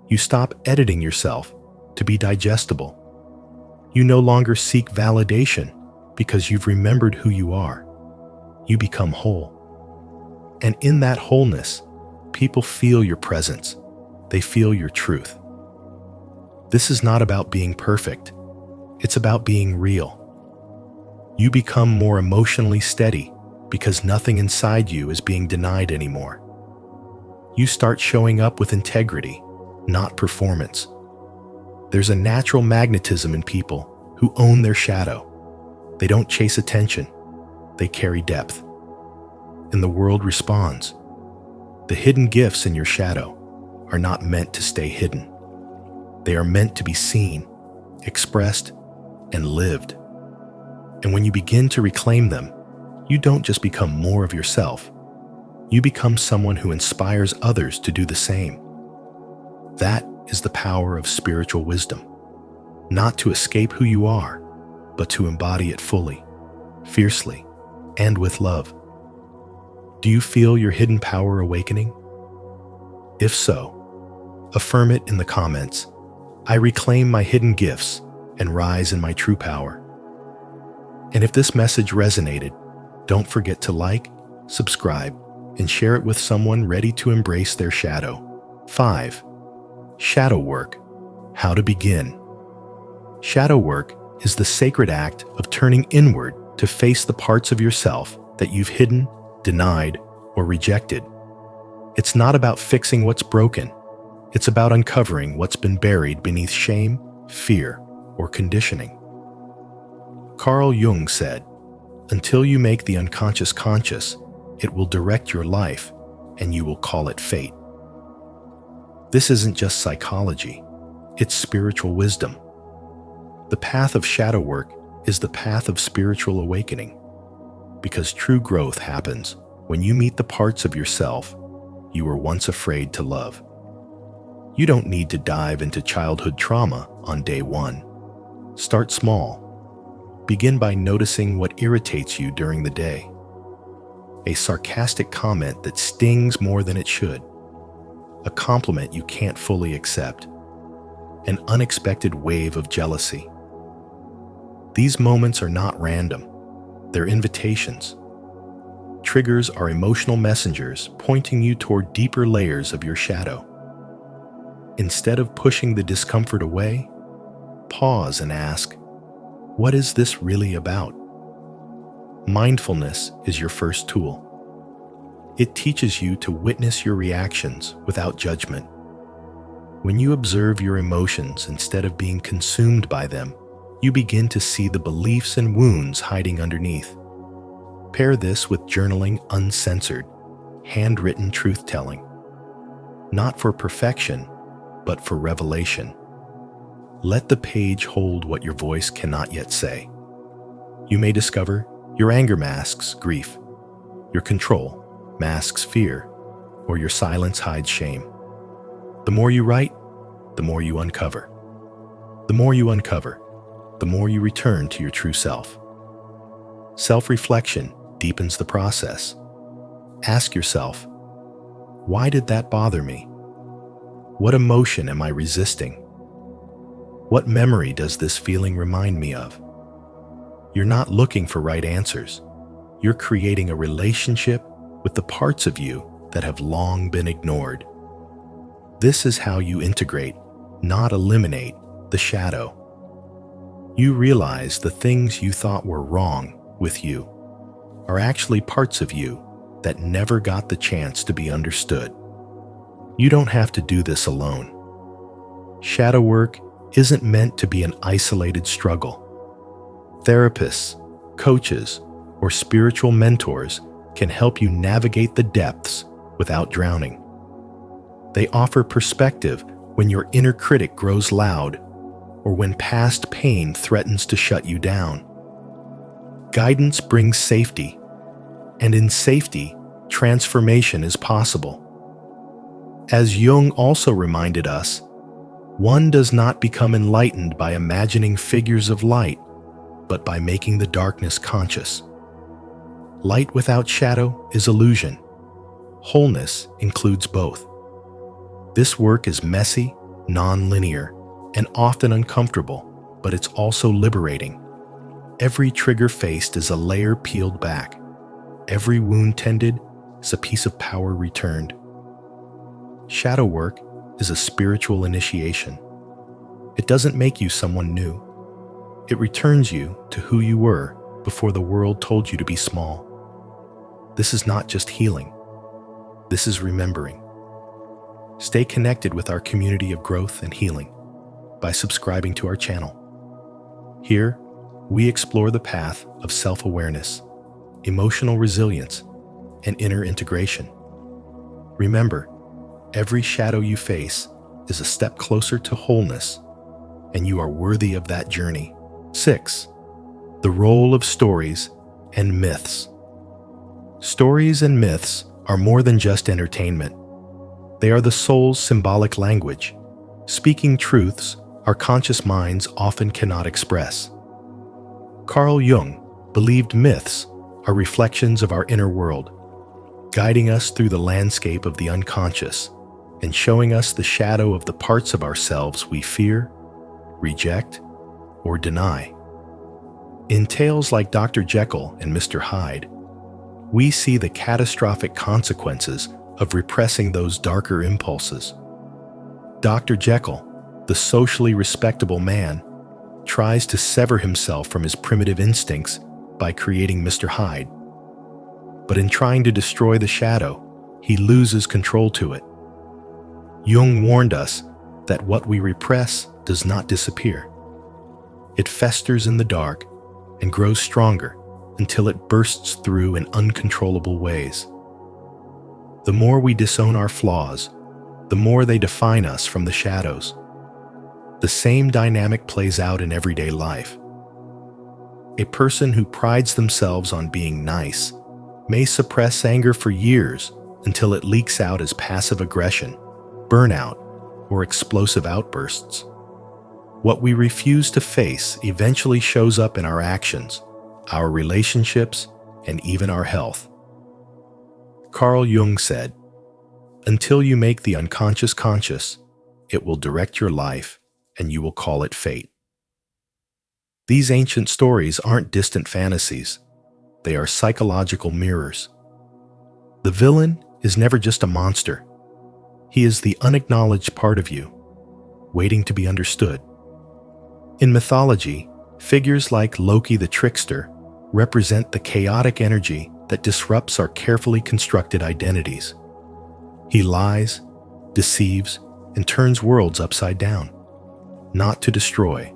You stop editing yourself to be digestible. You no longer seek validation because you've remembered who you are. You become whole. And in that wholeness, people feel your presence. They feel your truth. This is not about being perfect. It's about being real. You become more emotionally steady because nothing inside you is being denied anymore. You start showing up with integrity, not performance. There's a natural magnetism in people who own their shadow. They don't chase attention. They carry depth. And the world responds. The hidden gifts in your shadow are not meant to stay hidden. They are meant to be seen, expressed, and lived. And when you begin to reclaim them, you don't just become more of yourself. You become someone who inspires others to do the same. That is the power of spiritual wisdom. Not to escape who you are, but to embody it fully, fiercely, and with love. Do you feel your hidden power awakening? If so, affirm it in the comments. I reclaim my hidden gifts and rise in my true power. And if this message resonated, don't forget to like, subscribe, and share it with someone ready to embrace their shadow. 5. Shadow work. How to begin. Shadow work is the sacred act of turning inward to face the parts of yourself that you've hidden, denied, or rejected. It's not about fixing what's broken. It's about uncovering what's been buried beneath shame, fear, or conditioning. Carl Jung said, "Until you make the unconscious conscious, it will direct your life and you will call it fate." This isn't just psychology, it's spiritual wisdom. The path of shadow work is the path of spiritual awakening, because true growth happens when you meet the parts of yourself you were once afraid to love. You don't need to dive into childhood trauma on day one. Start small. Begin by noticing what irritates you during the day. A sarcastic comment that stings more than it should. A compliment you can't fully accept. An unexpected wave of jealousy. These moments are not random. They're invitations. Triggers are emotional messengers pointing you toward deeper layers of your shadow. Instead of pushing the discomfort away, pause and ask, what is this really about? Mindfulness is your first tool. It teaches you to witness your reactions without judgment. When you observe your emotions instead of being consumed by them, you begin to see the beliefs and wounds hiding underneath. Pair this with journaling uncensored, handwritten truth-telling. Not for perfection, but for revelation. Let the page hold what your voice cannot yet say. You may discover Your anger masks grief. Your control masks fear, or your silence hides shame. The more you write, the more you uncover. The more you uncover, the more you return to your true self. Self-reflection deepens the process. Ask yourself, why did that bother me? What emotion am I resisting? What memory does this feeling remind me of? You're not looking for right answers. You're creating a relationship with the parts of you that have long been ignored. This is how you integrate, not eliminate, the shadow. You realize the things you thought were wrong with you are actually parts of you that never got the chance to be understood. You don't have to do this alone. Shadow work isn't meant to be an isolated struggle. Therapists, coaches, or spiritual mentors can help you navigate the depths without drowning. They offer perspective when your inner critic grows loud or when past pain threatens to shut you down. Guidance brings safety, and in safety, transformation is possible. As Jung also reminded us, one does not become enlightened by imagining figures of light, but by making the darkness conscious. Light without shadow is illusion. Wholeness includes both. This work is messy, non-linear, and often uncomfortable, but it's also liberating. Every trigger faced is a layer peeled back. Every wound tended is a piece of power returned. Shadow work is a spiritual initiation. It doesn't make you someone new. It returns you to who you were before the world told you to be small. This is not just healing. This is remembering. Stay connected with our community of growth and healing by subscribing to our channel. Here, we explore the path of self-awareness, emotional resilience, and inner integration. Remember, every shadow you face is a step closer to wholeness, and you are worthy of that journey. 6. The role of stories and myths. Stories and myths are more than just entertainment. They are the soul's symbolic language, speaking truths our conscious minds often cannot express. Carl Jung believed myths are reflections of our inner world, guiding us through the landscape of the unconscious and showing us the shadow of the parts of ourselves we fear, reject, or deny. In tales like Dr. Jekyll and Mr. Hyde, we see the catastrophic consequences of repressing those darker impulses. Dr. Jekyll, the socially respectable man, tries to sever himself from his primitive instincts by creating Mr. Hyde. But in trying to destroy the shadow, he loses control to it. Jung warned us that what we repress does not disappear. It festers in the dark and grows stronger until it bursts through in uncontrollable ways. The more we disown our flaws, the more they define us from the shadows. The same dynamic plays out in everyday life. A person who prides themselves on being nice may suppress anger for years until it leaks out as passive aggression, burnout, or explosive outbursts. What we refuse to face eventually shows up in our actions, our relationships, and even our health. Carl Jung said, "Until you make the unconscious conscious, it will direct your life and you will call it fate." These ancient stories aren't distant fantasies. They are psychological mirrors. The villain is never just a monster. He is the unacknowledged part of you, waiting to be understood. In mythology, figures like Loki the trickster represent the chaotic energy that disrupts our carefully constructed identities. He lies, deceives, and turns worlds upside down, not to destroy,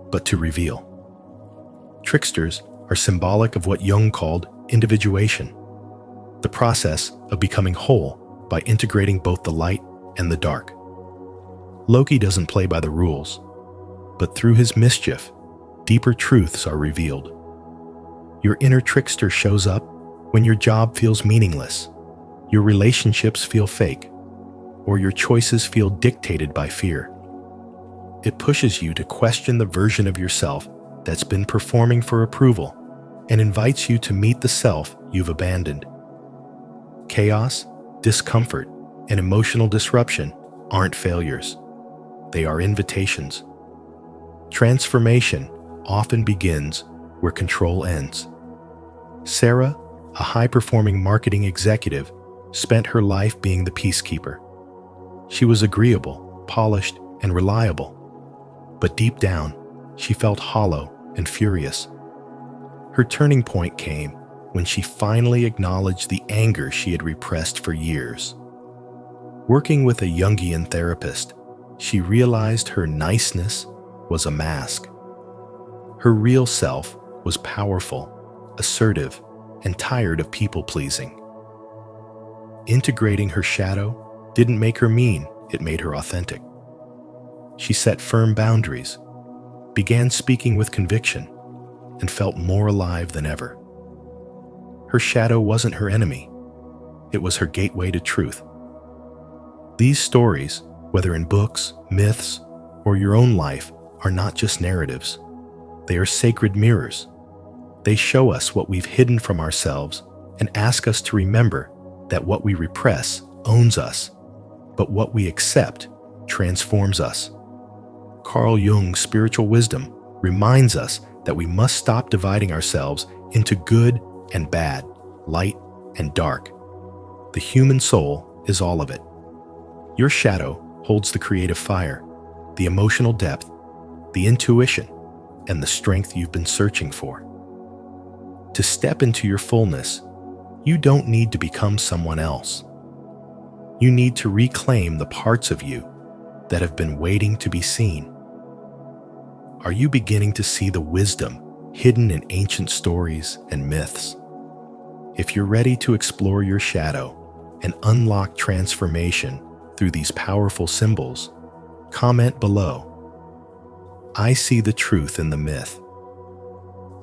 but to reveal. Tricksters are symbolic of what Jung called individuation, the process of becoming whole by integrating both the light and the dark. Loki doesn't play by the rules, but through his mischief, deeper truths are revealed. Your inner trickster shows up when your job feels meaningless, your relationships feel fake, or your choices feel dictated by fear. It pushes you to question the version of yourself that's been performing for approval and invites you to meet the self you've abandoned. Chaos, discomfort, and emotional disruption aren't failures. They are invitations. Transformation often begins where control ends. Sarah, a high-performing marketing executive, spent her life being the peacekeeper. She was agreeable, polished, and reliable. But deep down, she felt hollow and furious. Her turning point came when she finally acknowledged the anger she had repressed for years. Working with a Jungian therapist, she realized her niceness was a mask. Her real self was powerful, assertive, and tired of people-pleasing. Integrating her shadow didn't make her mean, it made her authentic. She set firm boundaries, began speaking with conviction, and felt more alive than ever. Her shadow wasn't her enemy. It was her gateway to truth. These stories, whether in books, myths, or your own life, are not just narratives. They are sacred mirrors. They show us what we've hidden from ourselves and ask us to remember that what we repress owns us, but what we accept transforms us. Carl Jung's spiritual wisdom reminds us that we must stop dividing ourselves into good and bad, light and dark. The human soul is all of it. Your shadow holds the creative fire, the emotional depth, the intuition, and the strength you've been searching for. To step into your fullness, you don't need to become someone else. You need to reclaim the parts of you that have been waiting to be seen. Are you beginning to see the wisdom hidden in ancient stories and myths? If you're ready to explore your shadow and unlock transformation through these powerful symbols, comment below. I see the truth in the myth.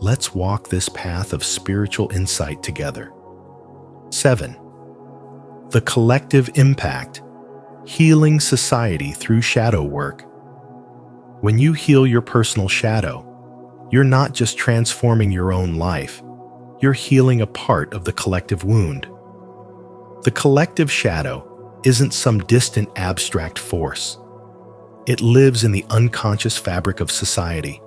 Let's walk this path of spiritual insight together. 7. The collective impact, healing society through shadow work. When you heal your personal shadow, you're not just transforming your own life, you're healing a part of the collective wound. The collective shadow isn't some distant abstract force. It lives in the unconscious fabric of society.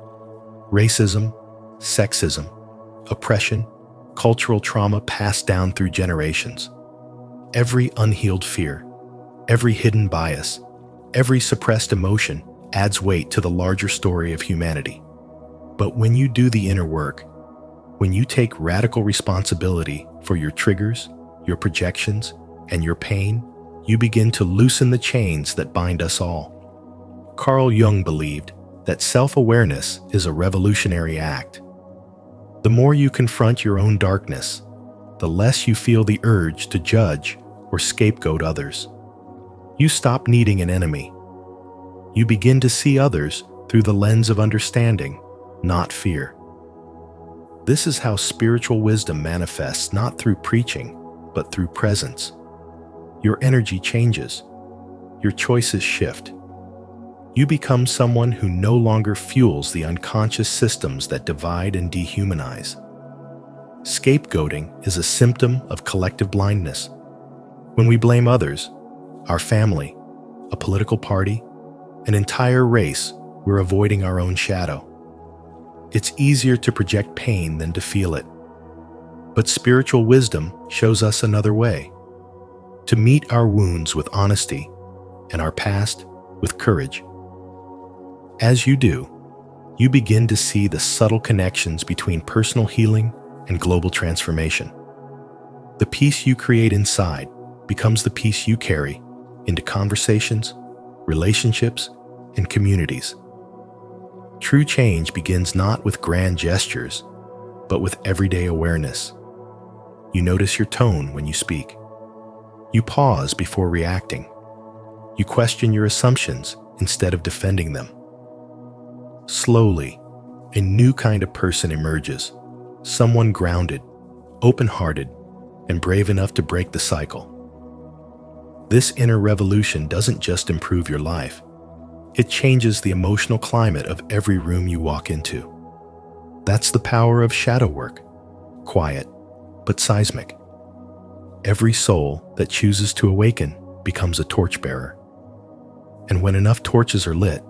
Racism, sexism, oppression, cultural trauma passed down through generations. Every unhealed fear, every hidden bias, every suppressed emotion adds weight to the larger story of humanity. But when you do the inner work, when you take radical responsibility for your triggers, your projections, and your pain, you begin to loosen the chains that bind us all. Carl Jung believed that self-awareness is a revolutionary act. The more you confront your own darkness, the less you feel the urge to judge or scapegoat others. You stop needing an enemy. You begin to see others through the lens of understanding, not fear. This is how spiritual wisdom manifests, not through preaching, but through presence. Your energy changes. Your choices shift. You become someone who no longer fuels the unconscious systems that divide and dehumanize. Scapegoating is a symptom of collective blindness. When we blame others, our family, a political party, an entire race, we're avoiding our own shadow. It's easier to project pain than to feel it. But spiritual wisdom shows us another way: to meet our wounds with honesty and our past with courage. As you do, you begin to see the subtle connections between personal healing and global transformation. The peace you create inside becomes the peace you carry into conversations, relationships, and communities. True change begins not with grand gestures, but with everyday awareness. You notice your tone when you speak. You pause before reacting. You question your assumptions instead of defending them. Slowly, a new kind of person emerges, someone grounded, open-hearted, and brave enough to break the cycle. This inner revolution doesn't just improve your life. It changes the emotional climate of every room you walk into. That's the power of shadow work, quiet but seismic. Every soul that chooses to awaken becomes a torchbearer. And when enough torches are lit,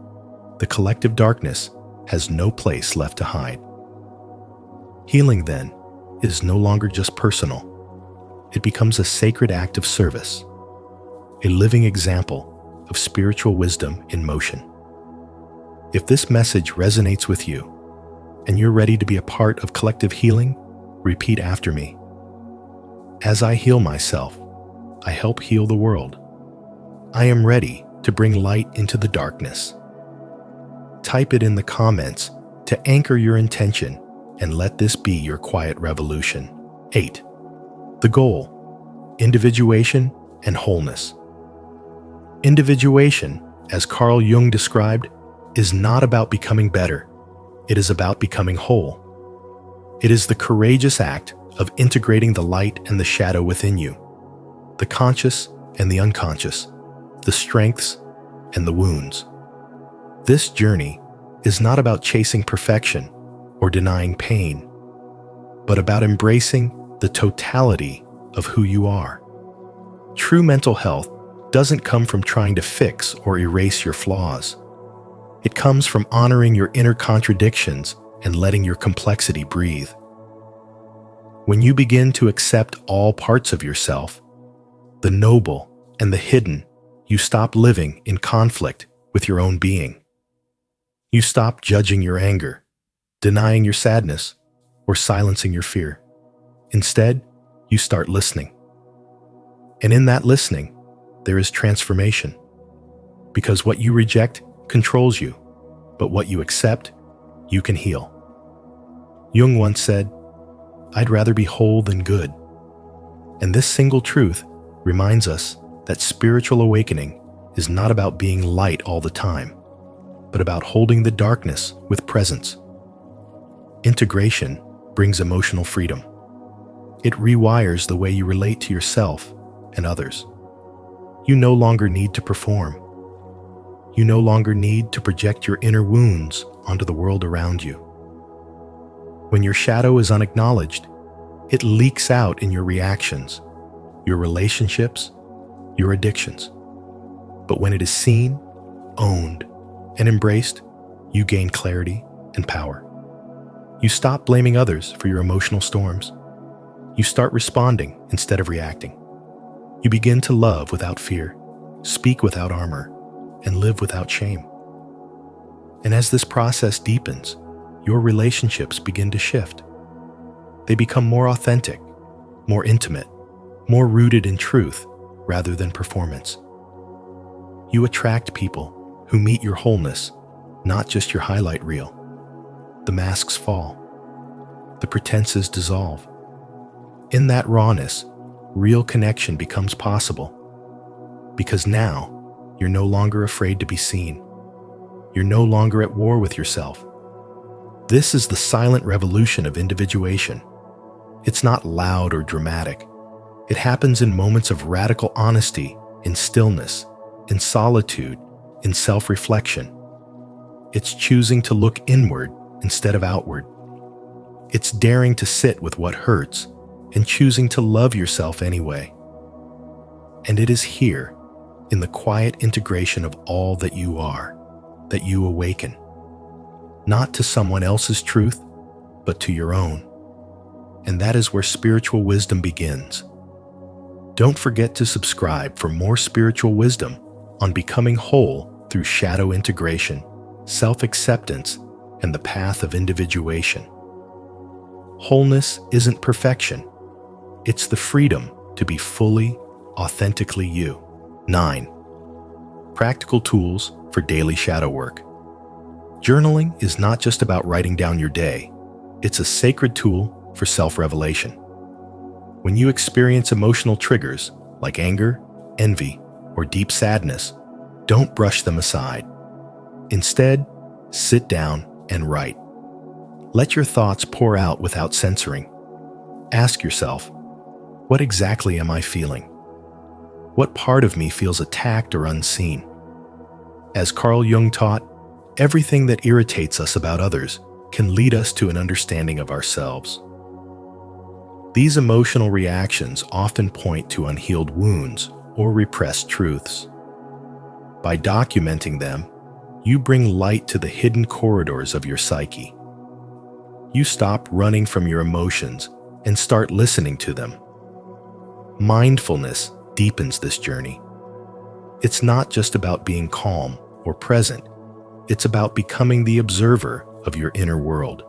the collective darkness has no place left to hide. Healing, then, is no longer just personal. It becomes a sacred act of service, a living example of spiritual wisdom in motion. If this message resonates with you, and you're ready to be a part of collective healing, repeat after me. As I heal myself, I help heal the world. I am ready to bring light into the darkness. Type it in the comments to anchor your intention and let this be your quiet revolution. 8. The goal: individuation and wholeness. Individuation, as Carl Jung described, is not about becoming better. It is about becoming whole. It is the courageous act of integrating the light and the shadow within you, the conscious and the unconscious, the strengths and the wounds. This journey is not about chasing perfection or denying pain, but about embracing the totality of who you are. True mental health doesn't come from trying to fix or erase your flaws. It comes from honoring your inner contradictions and letting your complexity breathe. When you begin to accept all parts of yourself, the noble and the hidden, you stop living in conflict with your own being. You stop judging your anger, denying your sadness, or silencing your fear. Instead, you start listening. And in that listening, there is transformation. Because what you reject controls you, but what you accept, you can heal. Jung once said, "I'd rather be whole than good." And this single truth reminds us that spiritual awakening is not about being light all the time, but about holding the darkness with presence. Integration brings emotional freedom. It rewires the way you relate to yourself and others. You no longer need to perform. You no longer need to project your inner wounds onto the world around you. When your shadow is unacknowledged, it leaks out in your reactions, your relationships, your addictions. But when it is seen, owned, and embraced, you gain clarity and power. You stop blaming others for your emotional storms. You start responding instead of reacting. You begin to love without fear, speak without armor, and live without shame. And as this process deepens, your relationships begin to shift. They become more authentic, more intimate, more rooted in truth rather than performance. You attract people who meet your wholeness, not just your highlight reel. The masks fall. The pretenses dissolve. In that rawness, real connection becomes possible. Because now, you're no longer afraid to be seen. You're no longer at war with yourself. This is the silent revolution of individuation. It's not loud or dramatic. It happens in moments of radical honesty, in stillness, in solitude, in self-reflection. It's choosing to look inward instead of outward. It's daring to sit with what hurts and choosing to love yourself anyway. And it is here, in the quiet integration of all that you are, that you awaken. Not to someone else's truth, but to your own. And that is where spiritual wisdom begins. Don't forget to subscribe for more spiritual wisdom on becoming whole through shadow integration, self-acceptance, and the path of individuation. Wholeness isn't perfection. It's the freedom to be fully, authentically you. 9. Practical tools for daily shadow work. Journaling is not just about writing down your day. It's a sacred tool for self-revelation. When you experience emotional triggers like anger, envy, or deep sadness, don't brush them aside. Instead, sit down and write. Let your thoughts pour out without censoring. Ask yourself, what exactly am I feeling? What part of me feels attacked or unseen? As Carl Jung taught, everything that irritates us about others can lead us to an understanding of ourselves. These emotional reactions often point to unhealed wounds or repressed truths. By documenting them, you bring light to the hidden corridors of your psyche. You stop running from your emotions and start listening to them. Mindfulness deepens this journey. It's not just about being calm or present. It's about becoming the observer of your inner world.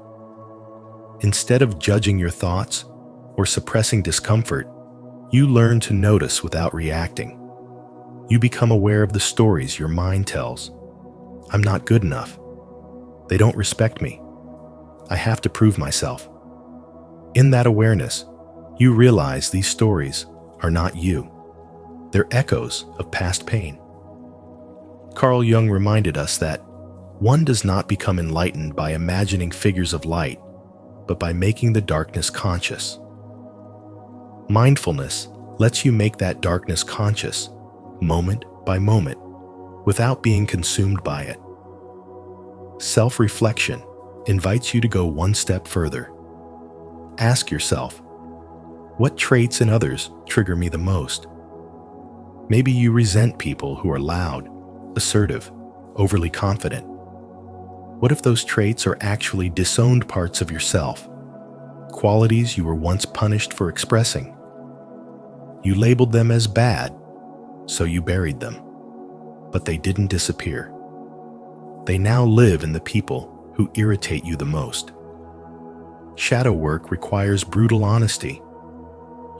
Instead of judging your thoughts or suppressing discomfort, you learn to notice without reacting. You become aware of the stories your mind tells. I'm not good enough. They don't respect me. I have to prove myself. In that awareness, you realize these stories are not you. They're echoes of past pain. Carl Jung reminded us that one does not become enlightened by imagining figures of light, but by making the darkness conscious. Mindfulness lets you make that darkness conscious, moment by moment, without being consumed by it. Self-reflection invites you to go one step further. Ask yourself, what traits in others trigger me the most? Maybe you resent people who are loud, assertive, overly confident. What if those traits are actually disowned parts of yourself, qualities you were once punished for expressing? You labeled them as bad, so you buried them. But they didn't disappear. They now live in the people who irritate you the most. Shadow work requires brutal honesty.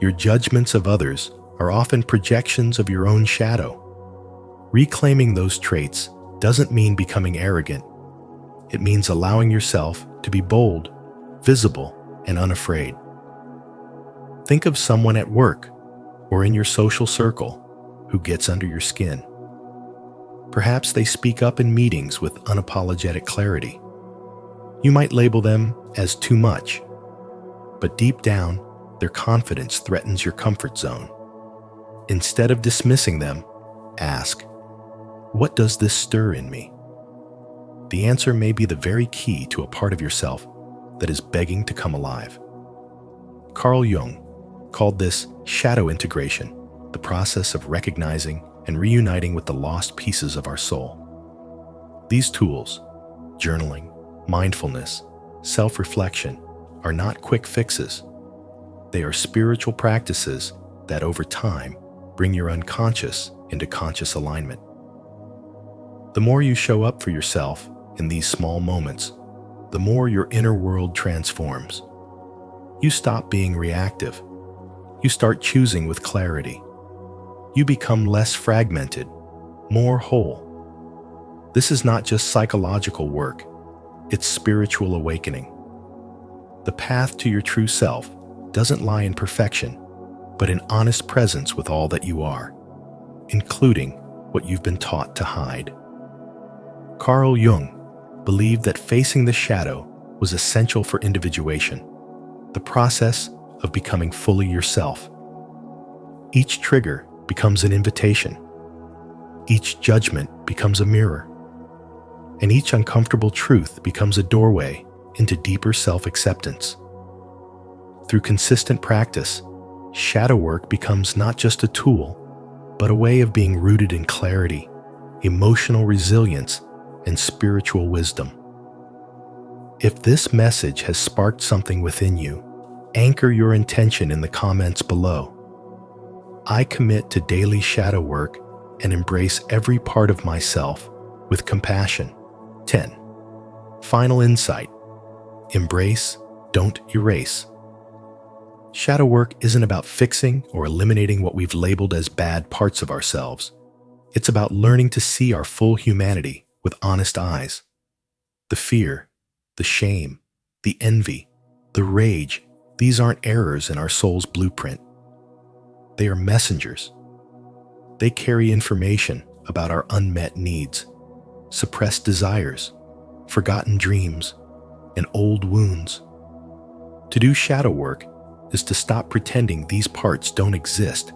Your judgments of others are often projections of your own shadow. Reclaiming those traits doesn't mean becoming arrogant. It means allowing yourself to be bold, visible, and unafraid. Think of someone at work or in your social circle who gets under your skin. Perhaps they speak up in meetings with unapologetic clarity. You might label them as too much, but deep down, their confidence threatens your comfort zone. Instead of dismissing them, ask, what does this stir in me? The answer may be the very key to a part of yourself that is begging to come alive. Carl Jung called this shadow integration, the process of recognizing and reuniting with the lost pieces of our soul. These tools, journaling, mindfulness, self-reflection, are not quick fixes. They are spiritual practices that over time bring your unconscious into conscious alignment. The more you show up for yourself in these small moments, the more your inner world transforms. You stop being reactive. You start choosing with clarity. You become less fragmented, more whole. This is not just psychological work, it's spiritual awakening. The path to your true self doesn't lie in perfection, but in honest presence with all that you are, including what you've been taught to hide. Carl Jung believed that facing the shadow was essential for individuation, the process of becoming fully yourself. Each trigger becomes an invitation. Each judgment becomes a mirror. And each uncomfortable truth becomes a doorway into deeper self-acceptance. Through consistent practice, shadow work becomes not just a tool, but a way of being rooted in clarity, emotional resilience, and spiritual wisdom. If this message has sparked something within you, anchor your intention in the comments below. I commit to daily shadow work and embrace every part of myself with compassion. 10. Final insight. Embrace, don't erase. Shadow work isn't about fixing or eliminating what we've labeled as bad parts of ourselves. It's about learning to see our full humanity with honest eyes. The fear, the shame, the envy, the rage, these aren't errors in our soul's blueprint. They are messengers. They carry information about our unmet needs, suppressed desires, forgotten dreams, and old wounds. To do shadow work is to stop pretending these parts don't exist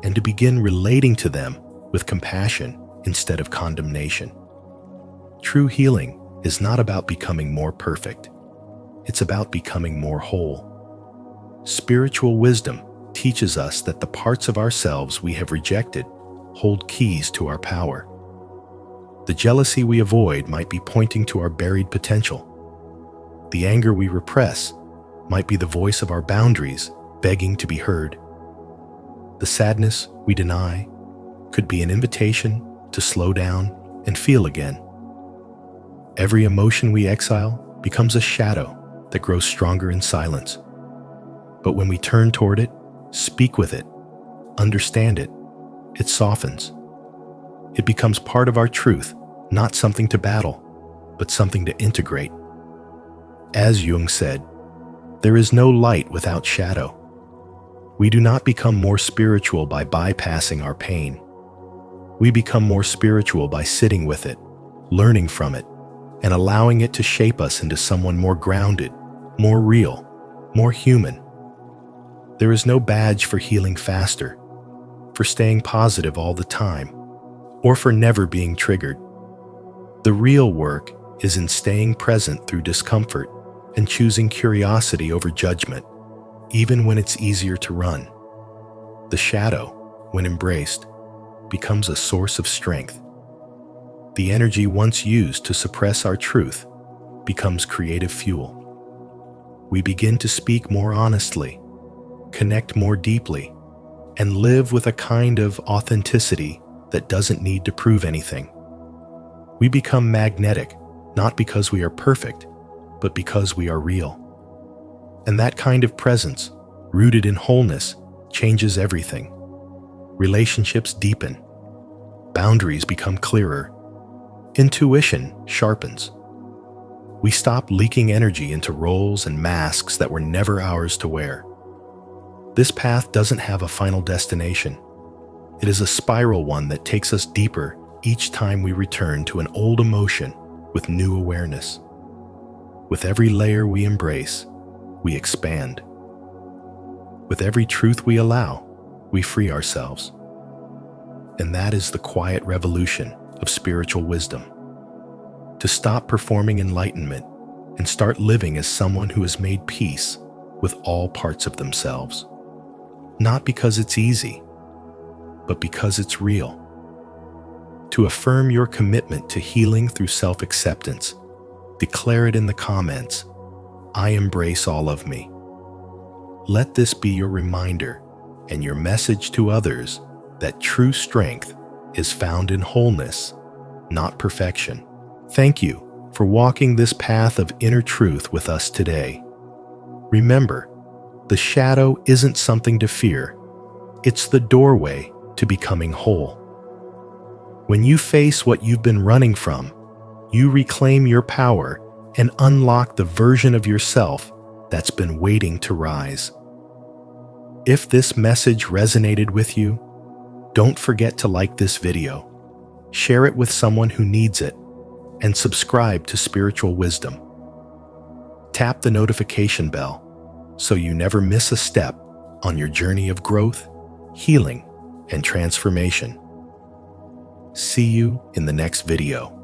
and to begin relating to them with compassion instead of condemnation. True healing is not about becoming more perfect. It's about becoming more whole. Spiritual wisdom teaches us that the parts of ourselves we have rejected hold keys to our power. The jealousy we avoid might be pointing to our buried potential. The anger we repress might be the voice of our boundaries begging to be heard. The sadness we deny could be an invitation to slow down and feel again. Every emotion we exile becomes a shadow that grows stronger in silence. But when we turn toward it, speak with it, understand it, it softens. It becomes part of our truth, not something to battle, but something to integrate. As Jung said, there is no light without shadow. We do not become more spiritual by bypassing our pain. We become more spiritual by sitting with it, learning from it, and allowing it to shape us into someone more grounded, more real, more human. There is no badge for healing faster, for staying positive all the time, or for never being triggered. The real work is in staying present through discomfort and choosing curiosity over judgment, even when it's easier to run. The shadow, when embraced, becomes a source of strength. The energy once used to suppress our truth becomes creative fuel. We begin to speak more honestly, connect more deeply, and live with a kind of authenticity that doesn't need to prove anything. We become magnetic, not because we are perfect, but because we are real. And that kind of presence, rooted in wholeness, changes everything. Relationships deepen. Boundaries become clearer. Intuition sharpens. We stop leaking energy into roles and masks that were never ours to wear. This path doesn't have a final destination. It is a spiral one that takes us deeper each time we return to an old emotion with new awareness. With every layer we embrace, we expand. With every truth we allow, we free ourselves. And that is the quiet revolution of spiritual wisdom. To stop performing enlightenment and start living as someone who has made peace with all parts of themselves. Not because it's easy, but because it's real. To affirm your commitment to healing through self-acceptance, declare it in the comments, "I embrace all of me." Let this be your reminder and your message to others that true strength is found in wholeness, not perfection. Thank you for walking this path of inner truth with us today. Remember, the shadow isn't something to fear. It's the doorway to becoming whole. When you face what you've been running from, you reclaim your power and unlock the version of yourself that's been waiting to rise. If this message resonated with you, don't forget to like this video, share it with someone who needs it, and subscribe to Spiritual Wisdom. Tap the notification bell so you never miss a step on your journey of growth, healing, and transformation. See you in the next video.